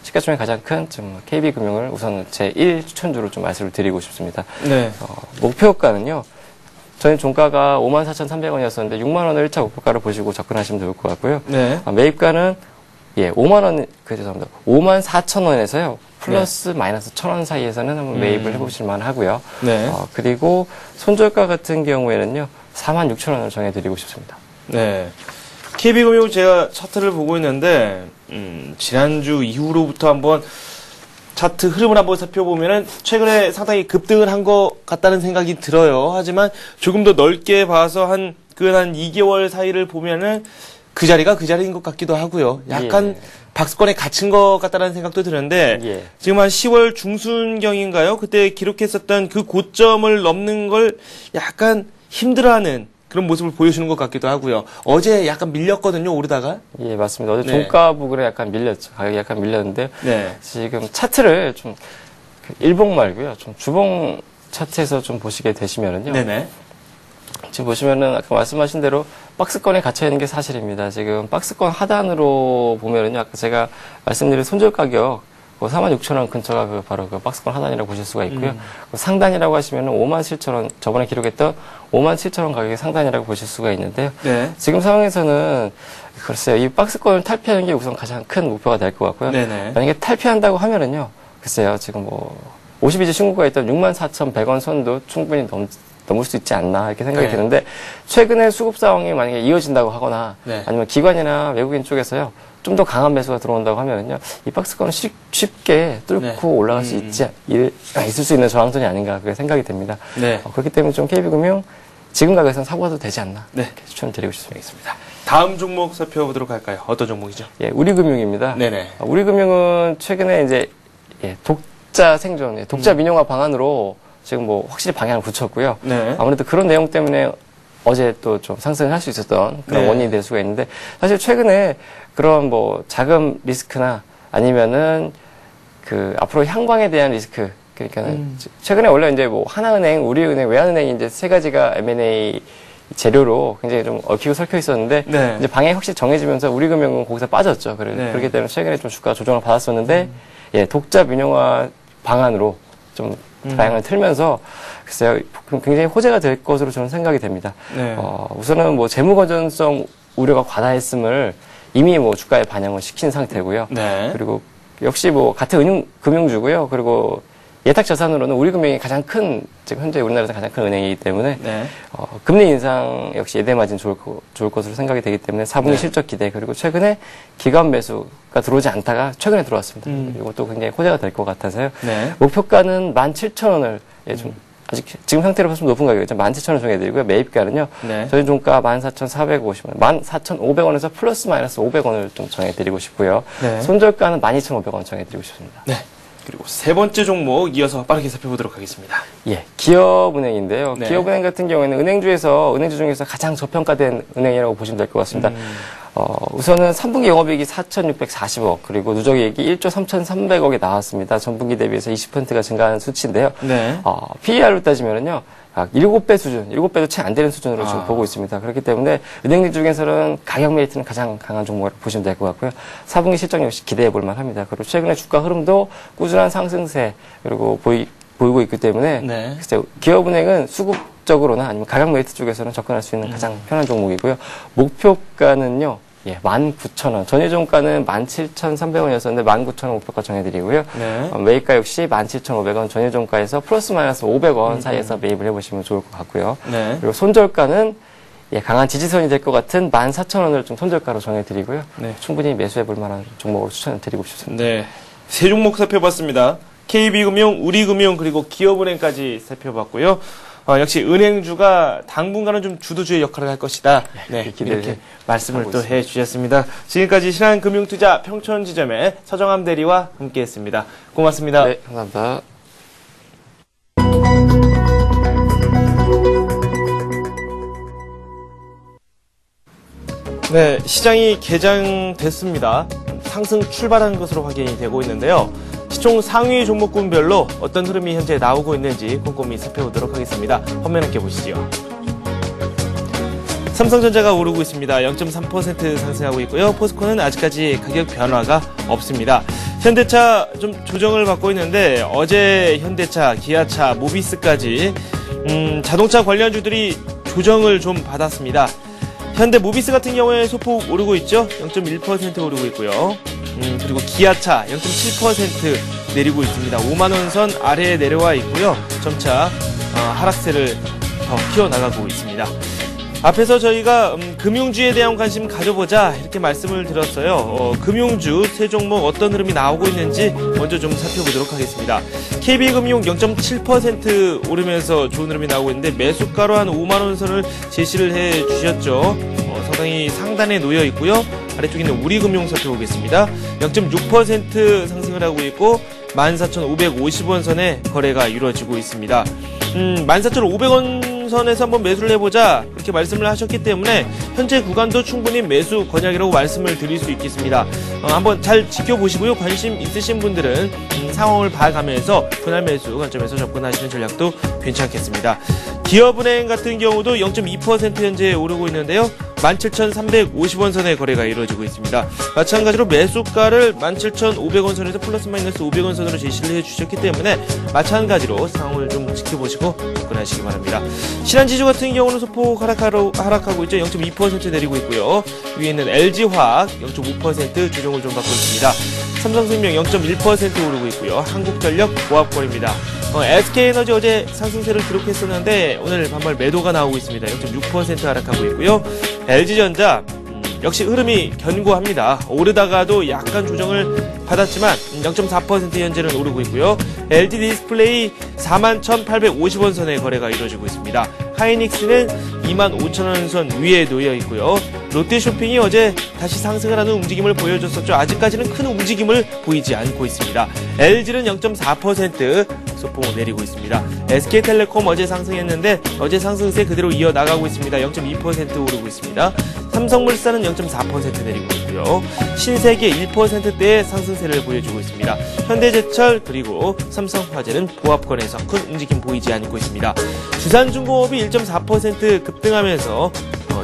시가총액 가장 큰 KB금융을 우선 제1 추천주로 좀 말씀을 드리고 싶습니다. 네. 목표가는요, 저희 종가가 54,300원이었었는데 6만 원을 1차 목표가를 보시고 접근하시면 좋을 것 같고요. 네. 매입가는 5만 원, 죄송합니다. 5만 4천 원에서요. 플러스 마이너스 1,000원 사이에서는 한번 매입을 해보실 만하고요. 네. 그리고 손절가 같은 경우에는요, 4만 6천 원을 정해드리고 싶습니다. 네. KB금융 제가 차트를 보고 있는데, 지난주 이후로부터 한번 차트 흐름을 한번 살펴보면은 최근에 상당히 급등을 한 것 같다는 생각이 들어요. 하지만 조금 더 넓게 봐서 한 2개월 사이를 보면은 그 자리가 그 자리인 것 같기도 하고요. 약간 박스권에 갇힌 것 같다는 생각도 드는데, 지금 한 10월 중순경인가요? 그때 기록했었던 그 고점을 넘는 걸 약간 힘들어하는 그런 모습을 보여주는 것 같기도 하고요. 어제 약간 밀렸거든요, 오르다가. 예, 맞습니다. 어제 종가 부근에 약간 밀렸죠. 가격이 약간 밀렸는데, 지금 차트를 좀 일봉 말고요, 좀 주봉 차트에서 좀 보시게 되시면은요. 네네. 지금 보시면은 아까 말씀하신 대로 박스권에 갇혀 있는 게 사실입니다. 지금 박스권 하단으로 보면은요, 아까 제가 말씀드린 손절 가격 46,000원 근처가 바로 그 박스권 하단이라고 보실 수가 있고요. 상단이라고 하시면은 57,000원, 저번에 기록했던 57,000원 가격의 상단이라고 보실 수가 있는데요. 네. 지금 상황에서는 글쎄요, 이 박스권을 탈피하는 게 우선 가장 큰 목표가 될 것 같고요. 네네. 만약에 탈피한다고 하면은요, 글쎄요, 지금 뭐 52주 신고가 있던 64,100원 선도 충분히 넘을 수 있지 않나 이렇게 생각이 드는데, 최근에 수급 상황이 만약에 이어진다고 하거나 아니면 기관이나 외국인 쪽에서요, 좀 더 강한 매수가 들어온다고 하면은요, 이 박스권은 쉽게 뚫고 올라갈 수 있을 수 있는 저항선이 아닌가 그렇게 생각이 됩니다. 그렇기 때문에 좀 KB금융 지금 가격에서는 사고 가도 되지 않나 이렇게 추천드리고 싶습니다. 다음 종목 살펴보도록 할까요? 어떤 종목이죠? 예, 우리금융입니다. 네네. 우리금융은 최근에 이제 독자 생존, 독자 민영화 방안으로 지금 뭐 확실히 방향을 붙였고요. 아무래도 그런 내용 때문에 어제 또 좀 상승할 수 있었던 그런 원인이 될 수가 있는데, 사실 최근에 그런 뭐 자금 리스크나 아니면은 그 앞으로 향방에 대한 리스크, 그러니까는 최근에 원래 이제 뭐 하나은행, 우리은행, 외환은행 이제 세 가지가 M&A 재료로 굉장히 좀 얽히고 설켜 있었는데, 이제 방향이 확실히 정해지면서 우리금융은 거기서 빠졌죠. 그렇기 때문에 최근에 좀 주가 조정을 받았었는데, 독자 민영화 방안으로 좀 다양을 틀면서 글쎄요 굉장히 호재가 될 것으로 저는 생각이 됩니다. 네. 우선은 뭐 재무 건전성 우려가 과다했음을 이미 뭐 주가에 반영을 시킨 상태고요. 네. 그리고 역시 뭐 같은 금융주고요. 그리고 예탁 자산으로는 우리금융이 가장 큰, 지금 현재 우리나라에서 가장 큰 은행이기 때문에 네. 금리 인상 역시 예대 마진 좋을 것으로 생각이 되기 때문에 4분기 네. 실적 기대 그리고 최근에 기관 매수가 들어오지 않다가 최근에 들어왔습니다. 이것도 굉장히 호재가 될 것 같아서요. 네. 목표가는 17,000원을 좀 아직 지금 상태로 봤으면 높은 가격이죠. 17,000원 정해드리고요. 매입가는요. 네. 저희 종가 14,450원, 14,500원에서 플러스 마이너스 500원을 좀 정해드리고 싶고요. 네. 손절가는 12,500원 정해드리고 싶습니다. 네. 그리고 세 번째 종목 이어서 빠르게 살펴보도록 하겠습니다. 예, 기업은행인데요. 네. 기업은행 같은 경우에는 은행주 중에서 가장 저평가된 은행이라고 보시면 될 것 같습니다. 우선은 3분기 영업이익이 4,640억, 그리고 누적이익이 1조 3,300억이 나왔습니다. 전분기 대비해서 20%가 증가한 수치인데요. 네. PER로 따지면은요, 약 7배 수준, 7배도 채 안 되는 수준으로 지금 보고 있습니다. 그렇기 때문에 은행들 중에서는 가격 메리트는 가장 강한 종목으로 보시면 될 것 같고요. 4분기 실적 역시 기대해 볼 만합니다. 그리고 최근에 주가 흐름도 꾸준한 상승세, 그리고 보이고 있기 때문에 네. 글쎄 기업은행은 수급적으로나 아니면 가격 메리트 쪽에서는 접근할 수 있는 가장 편한 종목이고요. 목표가는요. 예, 19,000원. 전일종가는 17,300원이었었는데 19,000원 목표가 정해드리고요. 네. 매입가 역시 17,500원 전일종가에서 플러스 마이너스 500원 사이에서 매입을 해보시면 좋을 것 같고요. 네. 그리고 손절가는 예, 강한 지지선이 될 것 같은 14,000원을 좀 손절가로 정해드리고요. 네. 충분히 매수해볼 만한 종목으로 추천을 드리고 싶습니다. 네. 세 종목 살펴봤습니다. KB금융, 우리금융, 그리고 기업은행까지 살펴봤고요. 역시 은행주가 당분간은 좀 주도주의 역할을 할 것이다. 네, 이렇게 말씀을 또 해주셨습니다. 지금까지 신한금융투자 평촌지점의 서정함 대리와 함께했습니다. 고맙습니다. 네, 감사합니다. 네, 시장이 개장됐습니다. 상승 출발한 것으로 확인이 되고 있는데요. 시총 상위 종목군별로 어떤 흐름이 현재 나오고 있는지 꼼꼼히 살펴보도록 하겠습니다. 화면 함께 보시죠. 삼성전자가 오르고 있습니다. 0.3% 상승하고 있고요. 포스코는 아직까지 가격 변화가 없습니다. 현대차 좀 조정을 받고 있는데 어제 현대차, 기아차, 모비스까지 자동차 관련주들이 조정을 좀 받았습니다. 현대 모비스 같은 경우에 소폭 오르고 있죠. 0.1% 오르고 있고요. 그리고 기아차 0.7% 내리고 있습니다. 5만원 선 아래에 내려와 있고요. 점차 하락세를 더 키워나가고 있습니다. 앞에서 저희가 금융주에 대한 관심 가져보자 이렇게 말씀을 드렸어요. 금융주 세 종목 어떤 흐름이 나오고 있는지 먼저 좀 살펴보도록 하겠습니다. KB금융 0.7% 오르면서 좋은 흐름이 나오고 있는데 매수가로 한 5만원 선을 제시를 해 주셨죠. 상당히 상단에 놓여 있고요. 아래쪽에 있는 우리금융 살펴보겠습니다. 0.6% 상승을 하고 있고 14,550원 선에 거래가 이루어지고 있습니다. 14,500원 선에서 한번 매수를 해보자 이렇게 말씀을 하셨기 때문에 현재 구간도 충분히 매수 권역이라고 말씀을 드릴 수 있겠습니다. 한번 잘 지켜보시고요. 관심 있으신 분들은 상황을 봐가면서 분할 매수 관점에서 접근하시는 전략도 괜찮겠습니다. 기업은행 같은 경우도 0.2% 현재 오르고 있는데요. 17,350원 선에 거래가 이루어지고 있습니다. 마찬가지로 매수가를 17,500원 선에서 플러스 마이너스 500원 선으로 제시를 해주셨기 때문에 마찬가지로 상황을 좀 지켜보시고 접근하시기 바랍니다. 신한지주 같은 경우는 소폭 하락하고 있죠. 0.2% 내리고 있고요. 위에 있는 LG화학 0.5% 조정을 좀 받고 있습니다. 삼성생명 0.1% 오르고 있고요. 한국전력 보합권입니다. SK에너지 어제 상승세를 기록했었는데 오늘 반발 매도가 나오고 있습니다. 0.6% 하락하고 있고요. LG전자 역시 흐름이 견고합니다. 오르다가도 약간 조정을 받았지만 0.4% 현재는 오르고 있고요. LG디스플레이 41,850원 선에 거래가 이루어지고 있습니다. 하이닉스는 25,000원 선 위에 놓여 있고요. 롯데쇼핑이 어제 다시 상승을 하는 움직임을 보여줬었죠. 아직까지는 큰 움직임을 보이지 않고 있습니다. LG는 0.4% 소폭 내리고 있습니다. SK텔레콤 어제 상승했는데 어제 상승세 그대로 이어나가고 있습니다. 0.2% 오르고 있습니다. 삼성물산은 0.4% 내리고 있고요. 신세계 1%대의 상승세를 보여주고 있습니다. 현대제철 그리고 삼성화재는 보합권에서 큰 움직임 보이지 않고 있습니다. 두산중공업이 1.4% 급등하면서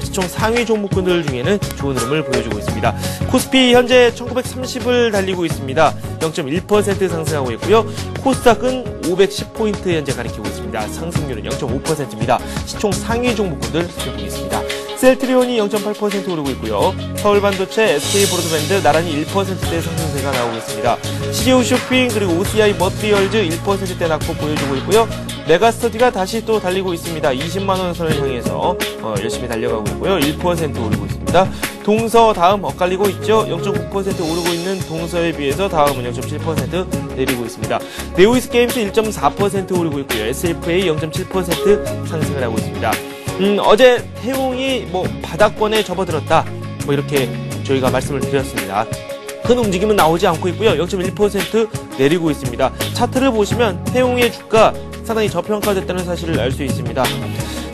시총 상위 종목군들 중에는 좋은 흐름을 보여주고 있습니다. 코스피 현재 1930을 달리고 있습니다. 0.1% 상승하고 있고요. 코스닥은 510포인트 현재 가리키고 있습니다. 상승률은 0.5%입니다. 시총 상위 종목군들 살펴보겠습니다. 셀트리온이 0.8% 오르고 있고요. 서울반도체, SK브로드밴드 나란히 1%대 상승세가 나오고 있습니다. CJ 쇼핑 그리고 OCI 머티리얼즈 1%대 낙폭 보여주고 있고요. 메가스터디가 다시 또 달리고 있습니다. 20만원 선을 향해서 열심히 달려가고 있고요. 1% 오르고 있습니다. 동서 다음 엇갈리고 있죠. 0.9% 오르고 있는 동서에 비해서 다음은 0.7% 내리고 있습니다. 네오이스 게임스 1.4% 오르고 있고요. SFA 0.7% 상승을 하고 있습니다. 어제 태웅이 바닥권에 접어들었다. 이렇게 저희가 말씀을 드렸습니다. 큰 움직임은 나오지 않고 있고요. 0.1% 내리고 있습니다. 차트를 보시면 태웅의 주가 상당히 저평가됐다는 사실을 알 수 있습니다.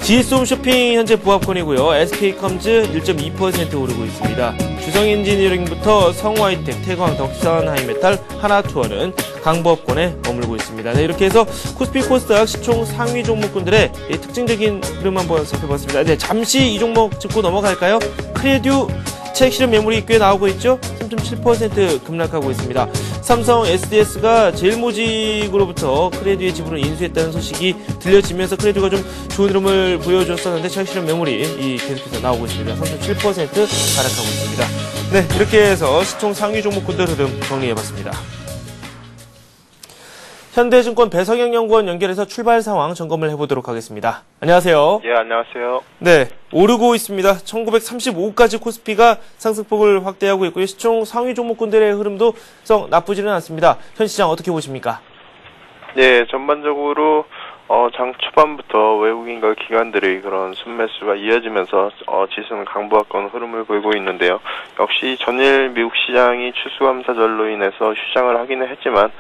GS홈 쇼핑 현재 부합권이고요. SK컴즈 1.2% 오르고 있습니다. 주성엔지니어링부터 성화이텍, 태광, 덕산, 하이메탈, 하나투어는 강보합권에 머물고 있습니다. 네, 이렇게 해서 코스피 코스닥 시총 상위 종목군들의 특징적인 흐름 한번 살펴봤습니다. 네, 잠시 이 종목 짚고 넘어갈까요? 크레듀 차익 실현 매물이 꽤 나오고 있죠? 3.7% 급락하고 있습니다. 삼성 SDS가 제일모직으로부터 크레듀의 지분을 인수했다는 소식이 들려지면서 크레듀가 좀 좋은 흐름을 보여줬었는데 차익 실현 매물이 계속해서 나오고 있습니다. 3.7% 하락하고 있습니다. 네, 이렇게 해서 시총 상위 종목군들 흐름 정리해봤습니다. 현대증권 배성영 연구원 연결해서 출발 상황 점검을 해보도록 하겠습니다. 안녕하세요. 예, 안녕하세요. 네, 오르고 있습니다. 1935까지 코스피가 상승폭을 확대하고 있고요. 시총 상위 종목군들의 흐름도 썩 나쁘지는 않습니다. 현 시장 어떻게 보십니까? 네, 전반적으로 장 초반부터 외국인과 기관들의 그런 순매수가 이어지면서 지수는 강보합권 흐름을 보이고 있는데요. 역시 전일 미국 시장이 추수감사절로 인해서 휴장을 하기는 했지만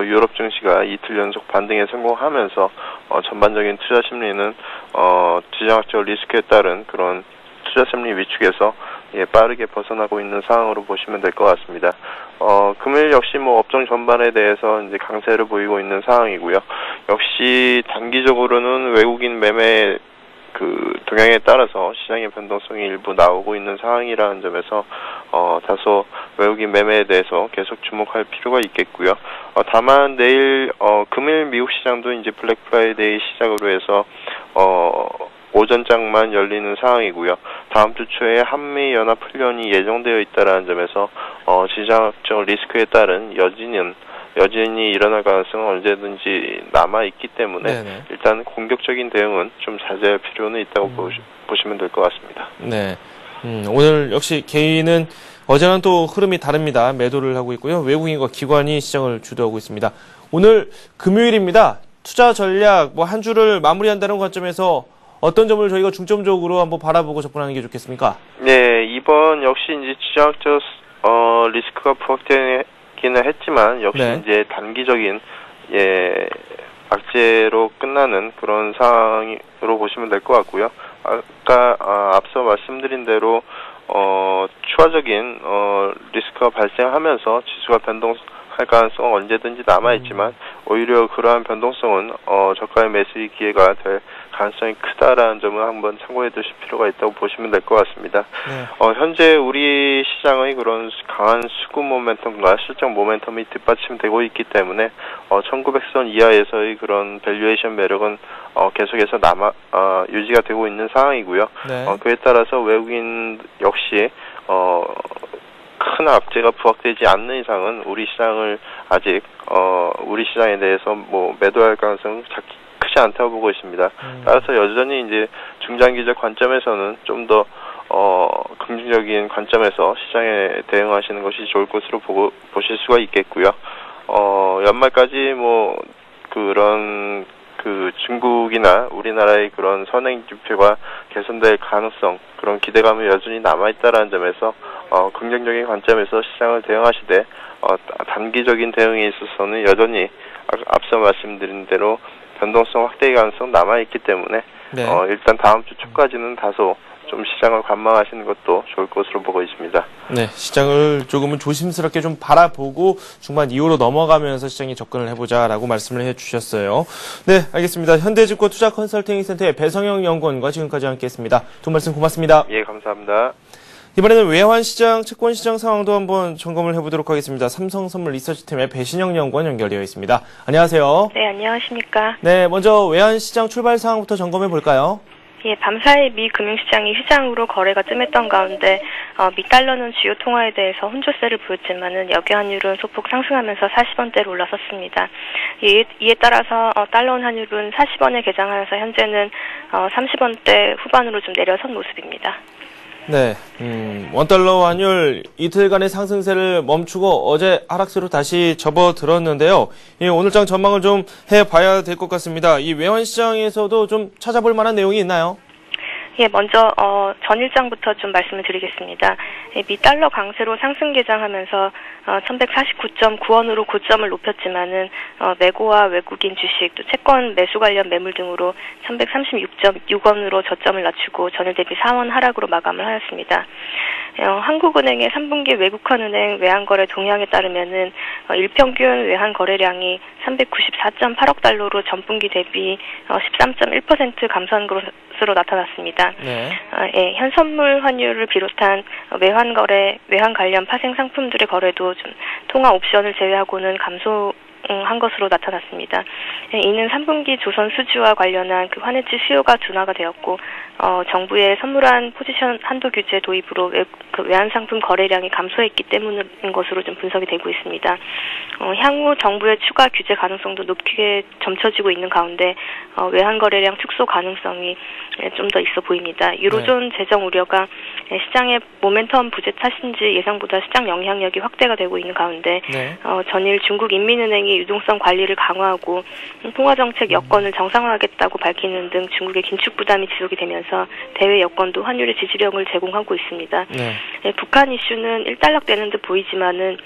유럽 증시가 이틀 연속 반등에 성공하면서 전반적인 투자 심리는 지정학적 리스크에 따른 그런 투자 심리 위축에서 빠르게 벗어나고 있는 상황으로 보시면 될 것 같습니다. 금일 역시 업종 전반에 대해서 이제 강세를 보이고 있는 상황이고요. 역시 단기적으로는 외국인 매매 동향에 따라서 시장의 변동성이 일부 나오고 있는 상황이라는 점에서 다소 외국인 매매에 대해서 계속 주목할 필요가 있겠고요. 다만 내일 금일 미국 시장도 이제 블랙 프라이데이 시작으로 해서 오전장만 열리는 상황이고요. 다음 주 초에 한미 연합 훈련이 예정되어 있다라는 점에서 지정학적 리스크에 따른 여진이 일어날 가능성은 언제든지 남아 있기 때문에 네네. 일단 공격적인 대응은 좀 자제할 필요는 있다고 보시면 될 것 같습니다. 네, 오늘 역시 개인은 어제는 또 흐름이 다릅니다. 매도를 하고 있고요. 외국인과 기관이 시장을 주도하고 있습니다. 오늘 금요일입니다. 투자 전략 한 주를 마무리한다는 관점에서 어떤 점을 저희가 중점적으로 한번 바라보고 접근하는 게 좋겠습니까? 네, 이번 역시 이제 지정학적 리스크가 부각되기는 했지만 역시 네. 이제 단기적인 악재로 끝나는 그런 상황으로 보시면 될 것 같고요. 아까 앞서 말씀드린 대로 추가적인 리스크가 발생하면서 지수가 변동할 가능성은 언제든지 남아있지만 오히려 그러한 변동성은 저가의 매수의 기회가 될 가능성이 크다라는 점을 한번 참고해 두실 필요가 있다고 보시면 될 것 같습니다. 네. 현재 우리 시장의 그런 강한 수급 모멘텀과 실적 모멘텀이 뒷받침되고 있기 때문에 1900선 이하에서의 그런 밸류에이션 매력은 계속해서 유지가 되고 있는 상황이고요. 네. 그에 따라서 외국인 역시 큰 악재가 부각되지 않는 이상은 우리 시장을 아직 우리 시장에 대해서 매도할 가능성은 크지 않다고 보고 있습니다. 따라서 여전히 이제 중장기적 관점에서는 좀 더 긍정적인 관점에서 시장에 대응하시는 것이 좋을 것으로 보실 수가 있겠고요. 연말까지 그런 중국이나 우리나라의 그런 선행 지표가 개선될 가능성, 그런 기대감이 여전히 남아있다라는 점에서 긍정적인 관점에서 시장을 대응하시되 단기적인 대응에 있어서는 여전히 앞서 말씀드린 대로 변동성 확대의 가능성 남아있기 때문에 네. 일단 다음 주 초까지는 다소 좀 시장을 관망하시는 것도 좋을 것으로 보고 있습니다. 네, 시장을 조금은 조심스럽게 좀 바라보고 중반 이후로 넘어가면서 시장에 접근을 해보자라고 말씀을 해주셨어요. 네, 알겠습니다. 현대증권 투자컨설팅센터의 배성영 연구원과 지금까지 함께했습니다. 두 말씀 고맙습니다. 예, 감사합니다. 이번에는 외환시장, 채권시장 상황도 한번 점검을 해보도록 하겠습니다. 삼성선물 리서치팀의 배신영 연구원 연결되어 있습니다. 안녕하세요. 네, 안녕하십니까. 네, 먼저 외환시장 출발 상황부터 점검해 볼까요? 예, 밤사이 미 금융시장이 휴장으로 거래가 뜸했던 가운데 미 달러는 주요 통화에 대해서 혼조세를 보였지만은 여기 환율은 소폭 상승하면서 40원대로 올라섰습니다. 이에 따라서 달러원 환율은 40원에 개장하여서 현재는 30원대 후반으로 좀 내려선 모습입니다. 네, 원달러 환율 이틀간의 상승세를 멈추고 어제 하락세로 다시 접어들었는데요. 오늘장 전망을 좀 해봐야 될 것 같습니다. 이 외환시장에서도 좀 찾아볼 만한 내용이 있나요? 예, 먼저 전일장부터 좀 말씀을 드리겠습니다. 미 달러 강세로 상승 개장하면서 1149.9원으로 고점을 높였지만은 매고와 외국인 주식 또 채권 매수 관련 매물 등으로 1136.6원으로 저점을 낮추고 전일 대비 4원 하락으로 마감을 하였습니다. 한국은행의 3분기 외국환은행 외환거래 동향에 따르면은 일평균 외환 거래량이 394.8억 달러로 전분기 대비 13.1% 감소한 것으로 나타났습니다. 네. 예, 현선물 환율을 비롯한 외환 관련 파생 상품들의 거래도 좀 통화 옵션을 제외하고는 감소한 것으로 나타났습니다. 이는 3분기 조선 수주와 관련한 그 환해지 수요가 둔화가 되었고, 정부의 선물한 포지션 한도 규제 도입으로 외환 상품 거래량이 감소했기 때문인 것으로 좀 분석이 되고 있습니다. 향후 정부의 추가 규제 가능성도 높게 점쳐지고 있는 가운데 외환 거래량 축소 가능성이 좀 더 있어 보입니다. 유로존 재정 우려가 시장의 모멘텀 부재 탓인지 예상보다 시장 영향력이 확대가 되고 있는 가운데 네. 전일 중국 인민은행이 유동성 관리를 강화하고 통화정책 여건을 정상화하겠다고 밝히는 등 중국의 긴축 부담이 지속이 되면서 대외 여건도 환율의 지지력을 제공하고 있습니다. 네. 북한 이슈는 일단락되는 듯 보이지만은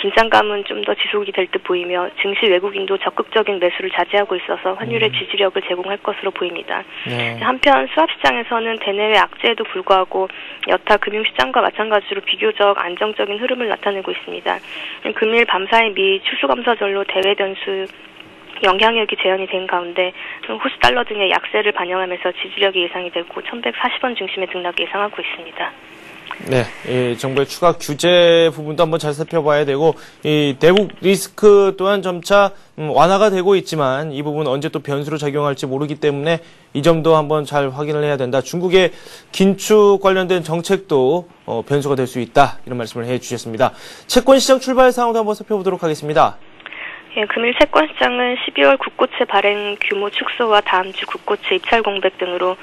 긴장감은 좀 더 지속이 될 듯 보이며 증시 외국인도 적극적인 매수를 자제하고 있어서 환율의 지지력을 제공할 것으로 보입니다. 네. 한편 수합시장에서는 대내외 악재에도 불구하고 여타 금융시장과 마찬가지로 비교적 안정적인 흐름을 나타내고 있습니다. 금일 밤사이 미 추수감사절로 대외 변수 영향력이 재현이 된 가운데 호주 달러 등의 약세를 반영하면서 지지력이 예상이 되고 1140원 중심의 등락을 예상하고 있습니다. 네, 이 정부의 추가 규제 부분도 한번 잘 살펴봐야 되고, 이 대북 리스크 또한 점차 완화가 되고 있지만 이 부분 언제 또 변수로 작용할지 모르기 때문에 이 점도 한번 잘 확인을 해야 된다. 중국의 긴축 관련된 정책도 변수가 될 수 있다. 이런 말씀을 해주셨습니다. 채권시장 출발 상황도 한번 살펴보도록 하겠습니다. 예, 금일 채권시장은 12월 국고채 발행 규모 축소와 다음 주 국고채 입찰 공백 등으로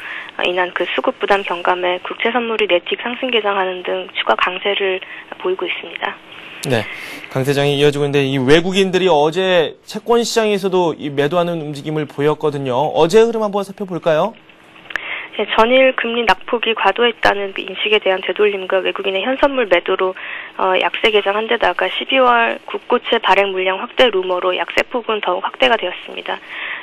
인한 그 수급 부담 경감에 국채 선물이 내틱 상승 개장하는 등 추가 강세를 보이고 있습니다. 네, 강세장이 이어지고 있는데 이 외국인들이 어제 채권시장에서도 이 매도하는 움직임을 보였거든요. 어제 흐름 한번 살펴볼까요? 네, 전일 금리 낙폭이 과도했다는 그 인식에 대한 되돌림과 외국인의 현선물 매도로 약세 개장한 데다가 12월 국고채 발행 물량 확대 루머로 약세폭은 더욱 확대가 되었습니다.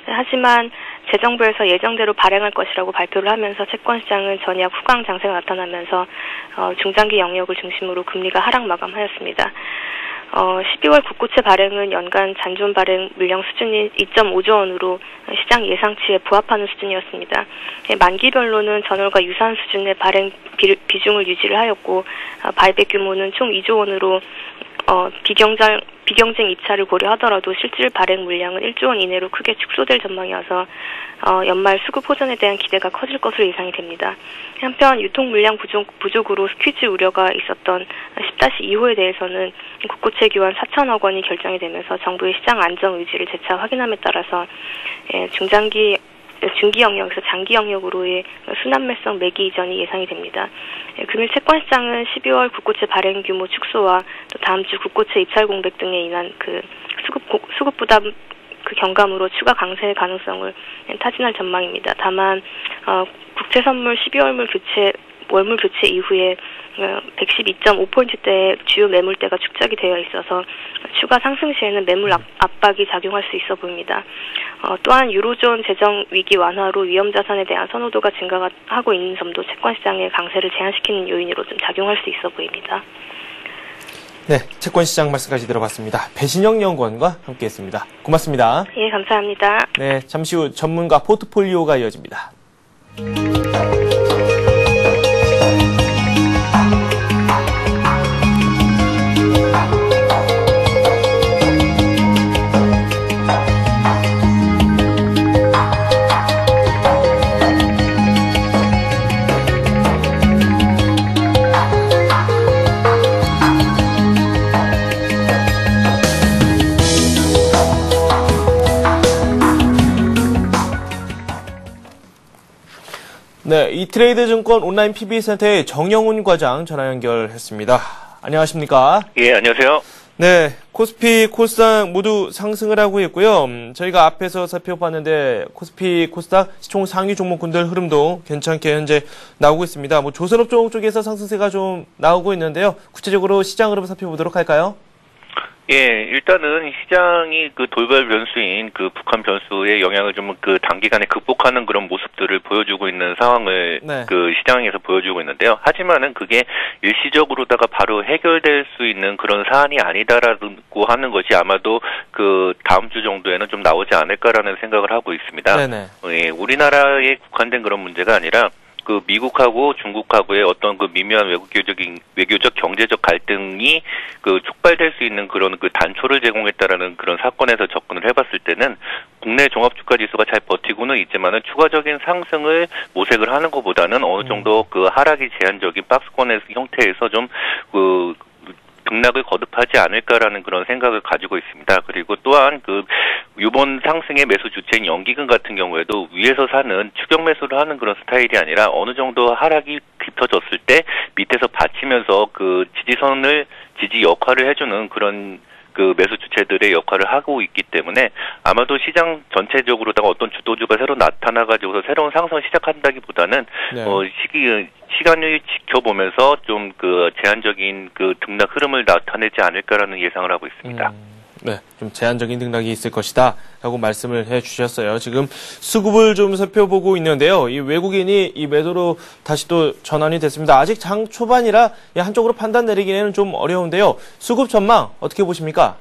하지만 재정부에서 예정대로 발행할 것이라고 발표를 하면서 채권시장은 전약 후강 장세가 나타나면서 중장기 영역을 중심으로 금리가 하락 마감하였습니다. 12월 국고채 발행은 연간 잔존 발행 물량 수준이 2.5조 원으로 시장 예상치에 부합하는 수준이었습니다. 만기별로는 전월과 유사한 수준의 발행 비중을 유지를 하였고 바이백 규모는 총 2조 원으로 비경쟁 입찰을 고려하더라도 실질 발행 물량은 1조 원 이내로 크게 축소될 전망이어서 연말 수급 호전에 대한 기대가 커질 것으로 예상이 됩니다. 한편 유통 물량 부족으로 스퀴즈 우려가 있었던 10-2호에 대해서는 국고채 교환 4천억 원이 결정이 되면서 정부의 시장 안정 의지를 재차 확인함에 따라서 중기 영역에서 장기 영역으로의 순환매성 매기 이전이 예상이 됩니다. 금일 채권시장은 12월 국고채 발행 규모 축소와 또 다음 주 국고채 입찰 공백 등에 인한 그 수급 부담 그 경감으로 추가 강세 가능성을 타진할 전망입니다. 다만 국채 선물 12월물 월물 교체 이후에 112.5포인트대의 주요 매물대가 축적이 되어 있어서 추가 상승 시에는 매물 압박이 작용할 수 있어 보입니다. 또한 유로존 재정 위기 완화로 위험 자산에 대한 선호도가 증가하고 있는 점도 채권 시장의 강세를 제한시키는 요인으로 좀 작용할 수 있어 보입니다. 네, 채권 시장 말씀까지 들어봤습니다. 배신영 연구원과 함께했습니다. 고맙습니다. 예, 감사합니다. 네, 잠시 후 전문가 포트폴리오가 이어집니다. 네, 이트레이드 증권 온라인 PB센터의 정영훈 과장 전화 연결했습니다. 안녕하십니까? 예, 안녕하세요. 네, 코스피, 코스닥 모두 상승을 하고 있고요. 저희가 앞에서 살펴봤는데 코스피, 코스닥 시총 상위 종목군들 흐름도 괜찮게 현재 나오고 있습니다. 조선업종 쪽에서 상승세가 좀 나오고 있는데요. 구체적으로 시장 흐름 살펴보도록 할까요? 예, 일단은 시장이 그 돌발 변수인 그 북한 변수의 영향을 좀 그 단기간에 극복하는 그런 모습들을 보여주고 있는 상황을 네. 그 시장에서 보여주고 있는데요. 하지만은 그게 일시적으로다가 바로 해결될 수 있는 그런 사안이 아니다라고 하는 것이 아마도 그 다음 주 정도에는 좀 나오지 않을까라는 생각을 하고 있습니다. 네네. 예, 우리나라에 국한된 그런 문제가 아니라 그 미국하고 중국하고의 어떤 그 미묘한 외교적 경제적 갈등이 그 촉발될 수 있는 그런 그 단초를 제공했다라는 그런 사건에서 접근을 해봤을 때는 국내 종합주가지수가 잘 버티고는 있지만은 추가적인 상승을 모색을 하는 것보다는 어느 정도 그 하락이 제한적인 박스권의 형태에서 좀 그 등락을 거듭하지 않을까라는 그런 생각을 가지고 있습니다. 그리고 또한 그 이번 상승의 매수 주체인 연기금 같은 경우에도 위에서 사는 추격 매수를 하는 그런 스타일이 아니라 어느 정도 하락이 깊어졌을 때 밑에서 받치면서 그 지지 역할을 해주는 그런 그 매수 주체들의 역할을 하고 있기 때문에 아마도 시장 전체적으로다가 어떤 주도주가 새로 나타나가지고서 새로운 상승을 시작한다기보다는 네. 시간을 지켜보면서 좀 그 제한적인 그 등락 흐름을 나타내지 않을까라는 예상을 하고 있습니다. 네, 좀 제한적인 등락이 있을 것이다 라고 말씀을 해주셨어요. 지금 수급을 좀 살펴보고 있는데요. 이 외국인이 이 매도로 다시 또 전환이 됐습니다. 아직 장 초반이라 한쪽으로 판단 내리기에는 좀 어려운데요. 수급 전망 어떻게 보십니까?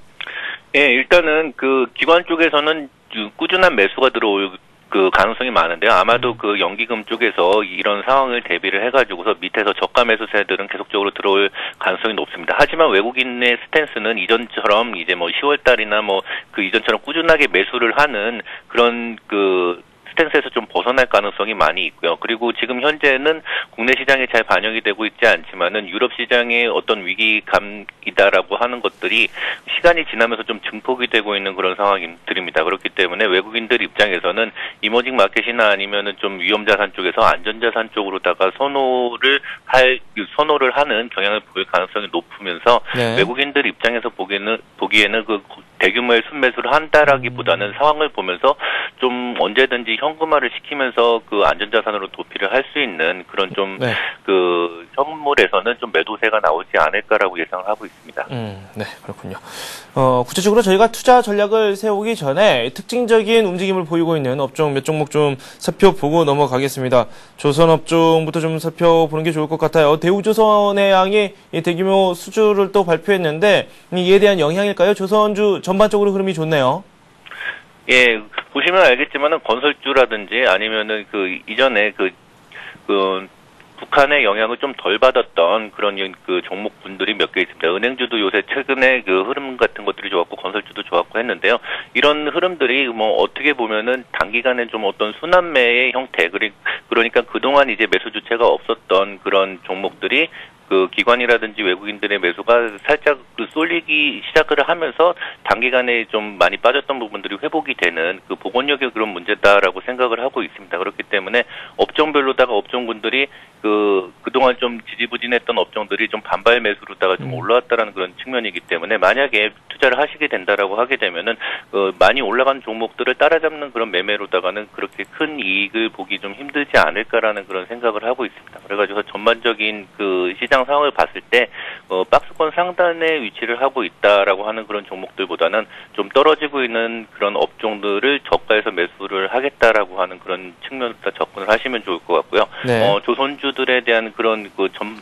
예, 일단은 그 기관 쪽에서는 꾸준한 매수가 들어올 그 가능성이 많은데요. 아마도 그 연기금 쪽에서 이런 상황을 대비를 해가지고서 밑에서 저가 매수세들은 계속적으로 들어올 가능성이 높습니다. 하지만 외국인의 스탠스는 이전처럼 이제 10월 달이나 그 이전처럼 꾸준하게 매수를 하는 그런 그 스탠스에서 좀 벗어날 가능성이 많이 있고요. 그리고 지금 현재는 국내 시장에 잘 반영이 되고 있지 않지만은 유럽 시장의 어떤 위기감이다라고 하는 것들이 시간이 지나면서 좀 증폭이 되고 있는 그런 상황들입니다. 그렇기 때문에 외국인들 입장에서는 이머징 마켓이나 아니면은 좀 위험자산 쪽에서 안전자산 쪽으로다가 선호를 하는 경향을 보일 가능성이 높으면서 네. 외국인들 입장에서 보기에는 그 대규모의 순매수를 한다라기보다는 상황을 보면서 좀 언제든지 현금화를 시키면서 그 안전자산으로 도피를 할 수 있는 그런 좀 네. 그 현물에서는 좀 매도세가 나오지 않을까라고 예상을 하고 있습니다. 네, 그렇군요. 구체적으로 저희가 투자 전략을 세우기 전에 특징적인 움직임을 보이고 있는 업종 몇 종목 좀 살펴보고 넘어가겠습니다. 조선업종부터 좀 살펴보는 게 좋을 것 같아요. 대우조선해양이 대규모 수주를 또 발표했는데 이에 대한 영향일까요? 조선주 전반적으로 흐름이 좋네요. 예, 보시면 알겠지만은 건설주라든지 아니면은 그 이전에 그 북한의 영향을 좀 덜 받았던 그런 그 종목분들이 몇 개 있습니다. 은행주도 요새 최근에 그 흐름 같은 것들이 좋았고 건설주도 좋았고 했는데요. 이런 흐름들이 어떻게 보면은 단기간에 좀 어떤 순환매의 형태, 그러니까 그동안 이제 매수 주체가 없었던 그런 종목들이 그 기관이라든지 외국인들의 매수가 살짝 쏠리기 시작을 하면서 단기간에 좀 많이 빠졌던 부분들이 회복이 되는 그 복원력의 그런 문제다라고 생각을 하고 있습니다. 그렇기 때문에 업종별로다가 업종군들이 그동안 좀 지지부진했던 업종들이 좀 반발 매수로다가 좀 올라왔다라는 그런 측면이기 때문에 만약에 투자를 하시게 된다라고 하게 되면은 많이 올라간 종목들을 따라잡는 그런 매매로다가는 그렇게 큰 이익을 보기 좀 힘들지 않을까라는 그런 생각을 하고 있습니다. 그래가지고 전반적인 그 시장 상황을 봤을 때 박스권 상단에 위치를 하고 있다라고 하는 그런 종목들보다는 좀 떨어지고 있는 그런 업종들을 저가에서 매수를 하겠다라고 하는 그런 측면부터 접근을 하시면 좋을 것 같고요. 네. 조선주들에 대한 그런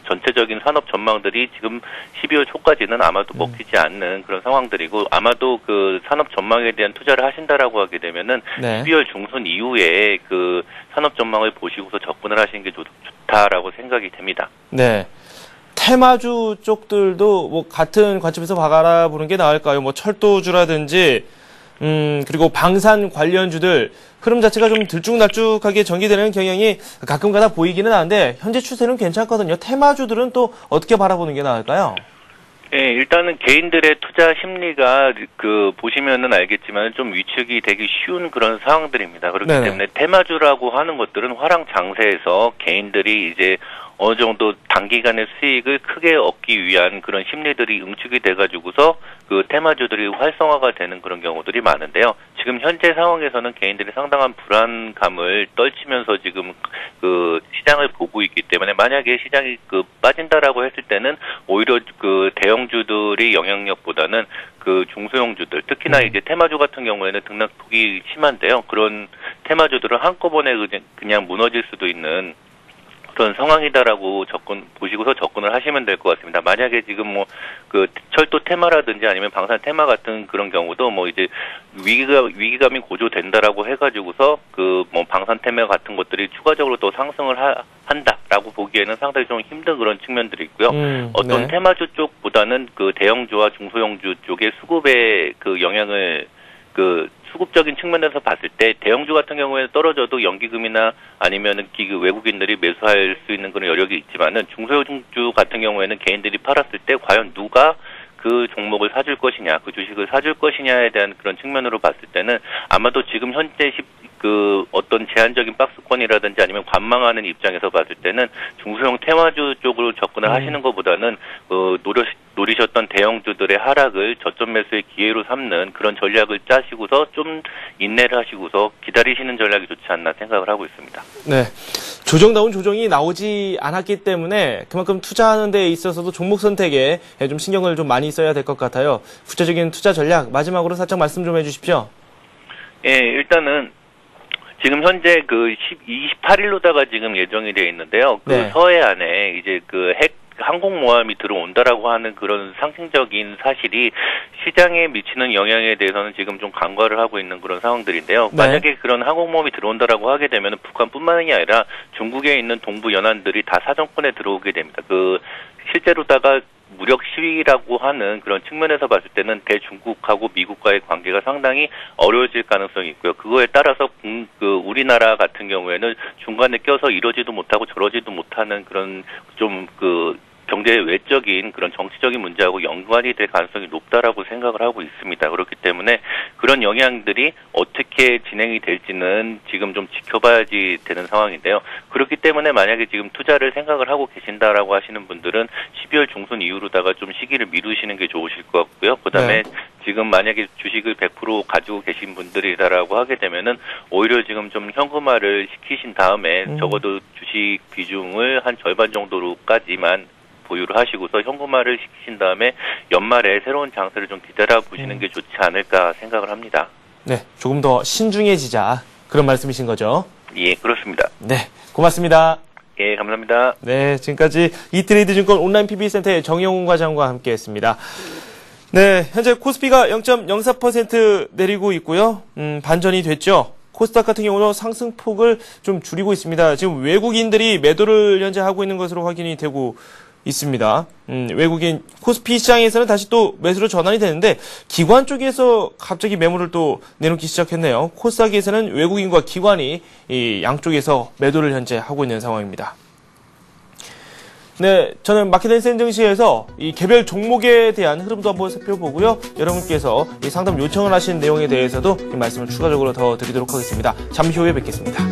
전체적인 산업 전망들이 지금 12월 초까지는 아마도 먹히지 않는 그런 상황들이고, 아마도 그 산업 전망에 대한 투자를 하신다라고 하게 되면은 네. 12월 중순 이후에 그 산업 전망을 보시고서 접근을 하시는 게 좋다라고 생각이 됩니다. 네. 테마주 쪽들도 뭐 같은 관점에서 바라보는 게 나을까요? 뭐 철도주라든지 그리고 방산 관련주들 흐름 자체가 좀 들쭉날쭉하게 전개되는 경향이 가끔가다 보이기는 하는데 현재 추세는 괜찮거든요. 테마주들은 또 어떻게 바라보는 게 나을까요? 예, 일단은 개인들의 투자 심리가 보시면은 알겠지만 좀 위축이 되기 쉬운 그런 상황들입니다. 그렇기 네네. 때문에 테마주라고 하는 것들은 화랑 장세에서 개인들이 이제 어느 정도 단기간의 수익을 크게 얻기 위한 그런 심리들이 응축이 돼가지고서 그 테마주들이 활성화가 되는 그런 경우들이 많은데요. 지금 현재 상황에서는 개인들이 상당한 불안감을 떨치면서 지금 그 시장을 보고 있기 때문에, 만약에 시장이 빠진다라고 했을 때는 오히려 그 대형주들의 영향력보다는 그 중소형주들, 특히나 이제 테마주 같은 경우에는 등락폭이 심한데요. 그런 테마주들은 한꺼번에 그냥 무너질 수도 있는 그런 상황이다라고 보시고서 접근을 하시면 될 것 같습니다. 만약에 지금 뭐 그 철도 테마라든지 아니면 방산 테마 같은 그런 경우도 뭐 이제 위기감이 고조된다라고 해가지고서 그 뭐 방산 테마 같은 것들이 추가적으로 또 상승을 한다라고 보기에는 상당히 좀 힘든 그런 측면들이 있고요. 어떤 네. 테마주 쪽보다는 그 대형주와 중소형주 쪽의 수급의 그 영향을 수급적인 측면에서 봤을 때 대형주 같은 경우에는 떨어져도 연기금이나 아니면은 외국인들이 매수할 수 있는 그런 여력이 있지만은 중소형주 같은 경우에는 개인들이 팔았을 때 과연 누가 그 종목을 사줄 것이냐, 그 주식을 사줄 것이냐에 대한 그런 측면으로 봤을 때는 아마도 지금 현재 어떤 제한적인 박스권이라든지 아니면 관망하는 입장에서 봤을 때는 중소형 테마주 쪽으로 접근을 하시는 것보다는 노리셨던 대형주들의 하락을 저점 매수의 기회로 삼는 그런 전략을 짜시고서 좀 인내를 하시고서 기다리시는 전략이 좋지 않나 생각을 하고 있습니다. 네. 조정다운 조정이 나오지 않았기 때문에 그만큼 투자하는 데 있어서도 종목 선택에 좀 신경을 좀 많이 써야 될 것 같아요. 구체적인 투자 전략 마지막으로 살짝 말씀 좀 해주십시오. 예, 일단은 지금 현재 28일로다가 지금 예정이 되어 있는데요. 네. 서해안에 이제 항공모함이 들어온다라고 하는 그런 상징적인 사실이 시장에 미치는 영향에 대해서는 지금 좀 간과를 하고 있는 그런 상황들인데요. 네. 만약에 그런 항공모함이 들어온다라고 하게 되면 북한뿐만이 아니라 중국에 있는 동부 연안들이 다 사정권에 들어오게 됩니다. 실제로다가 무력 시위라고 하는 그런 측면에서 봤을 때는 대중국하고 미국과의 관계가 상당히 어려워질 가능성이 있고요. 그거에 따라서 우리나라 같은 경우에는 중간에 껴서 이러지도 못하고 저러지도 못하는 그런 경제 외적인 그런 정치적인 문제하고 연관이 될 가능성이 높다라고 생각을 하고 있습니다. 그렇기 때문에 그런 영향들이 어떻게 진행이 될지는 지금 좀 지켜봐야지 되는 상황인데요. 그렇기 때문에 만약에 지금 투자를 생각을 하고 계신다라고 하시는 분들은 12월 중순 이후로다가 좀 시기를 미루시는 게 좋으실 것 같고요. 그다음에 네. 지금 만약에 주식을 100% 가지고 계신 분들이다라고 하게 되면은 오히려 지금 좀 현금화를 시키신 다음에 적어도 주식 비중을 한 절반 정도로까지만 보유를 하시고서 현금화를 시키신 다음에 연말에 새로운 장세를 좀 기다려 보시는 게 좋지 않을까 생각을 합니다. 네, 조금 더 신중해지자 그런 말씀이신 거죠? 예, 그렇습니다. 네, 고맙습니다. 예, 감사합니다. 네, 지금까지 이트레이드 증권 온라인 PB센터의 정영훈 과장과 함께했습니다. 네, 현재 코스피가 0.04% 내리고 있고요. 반전이 됐죠. 코스닥 같은 경우는 상승폭을 좀 줄이고 있습니다. 지금 외국인들이 매도를 현재 하고 있는 것으로 확인이 되고 있습니다. 외국인 코스피 시장에서는 다시 또 매수로 전환이 되는데 기관 쪽에서 갑자기 매물을 또 내놓기 시작했네요. 코스닥에서는 외국인과 기관이 이 양쪽에서 매도를 현재 하고 있는 상황입니다. 네, 저는 마켓앤센 증시에서 이 개별 종목에 대한 흐름도 한번 살펴보고요. 여러분께서 이 상담 요청을 하신 내용에 대해서도 이 말씀을 추가적으로 더 드리도록 하겠습니다. 잠시 후에 뵙겠습니다.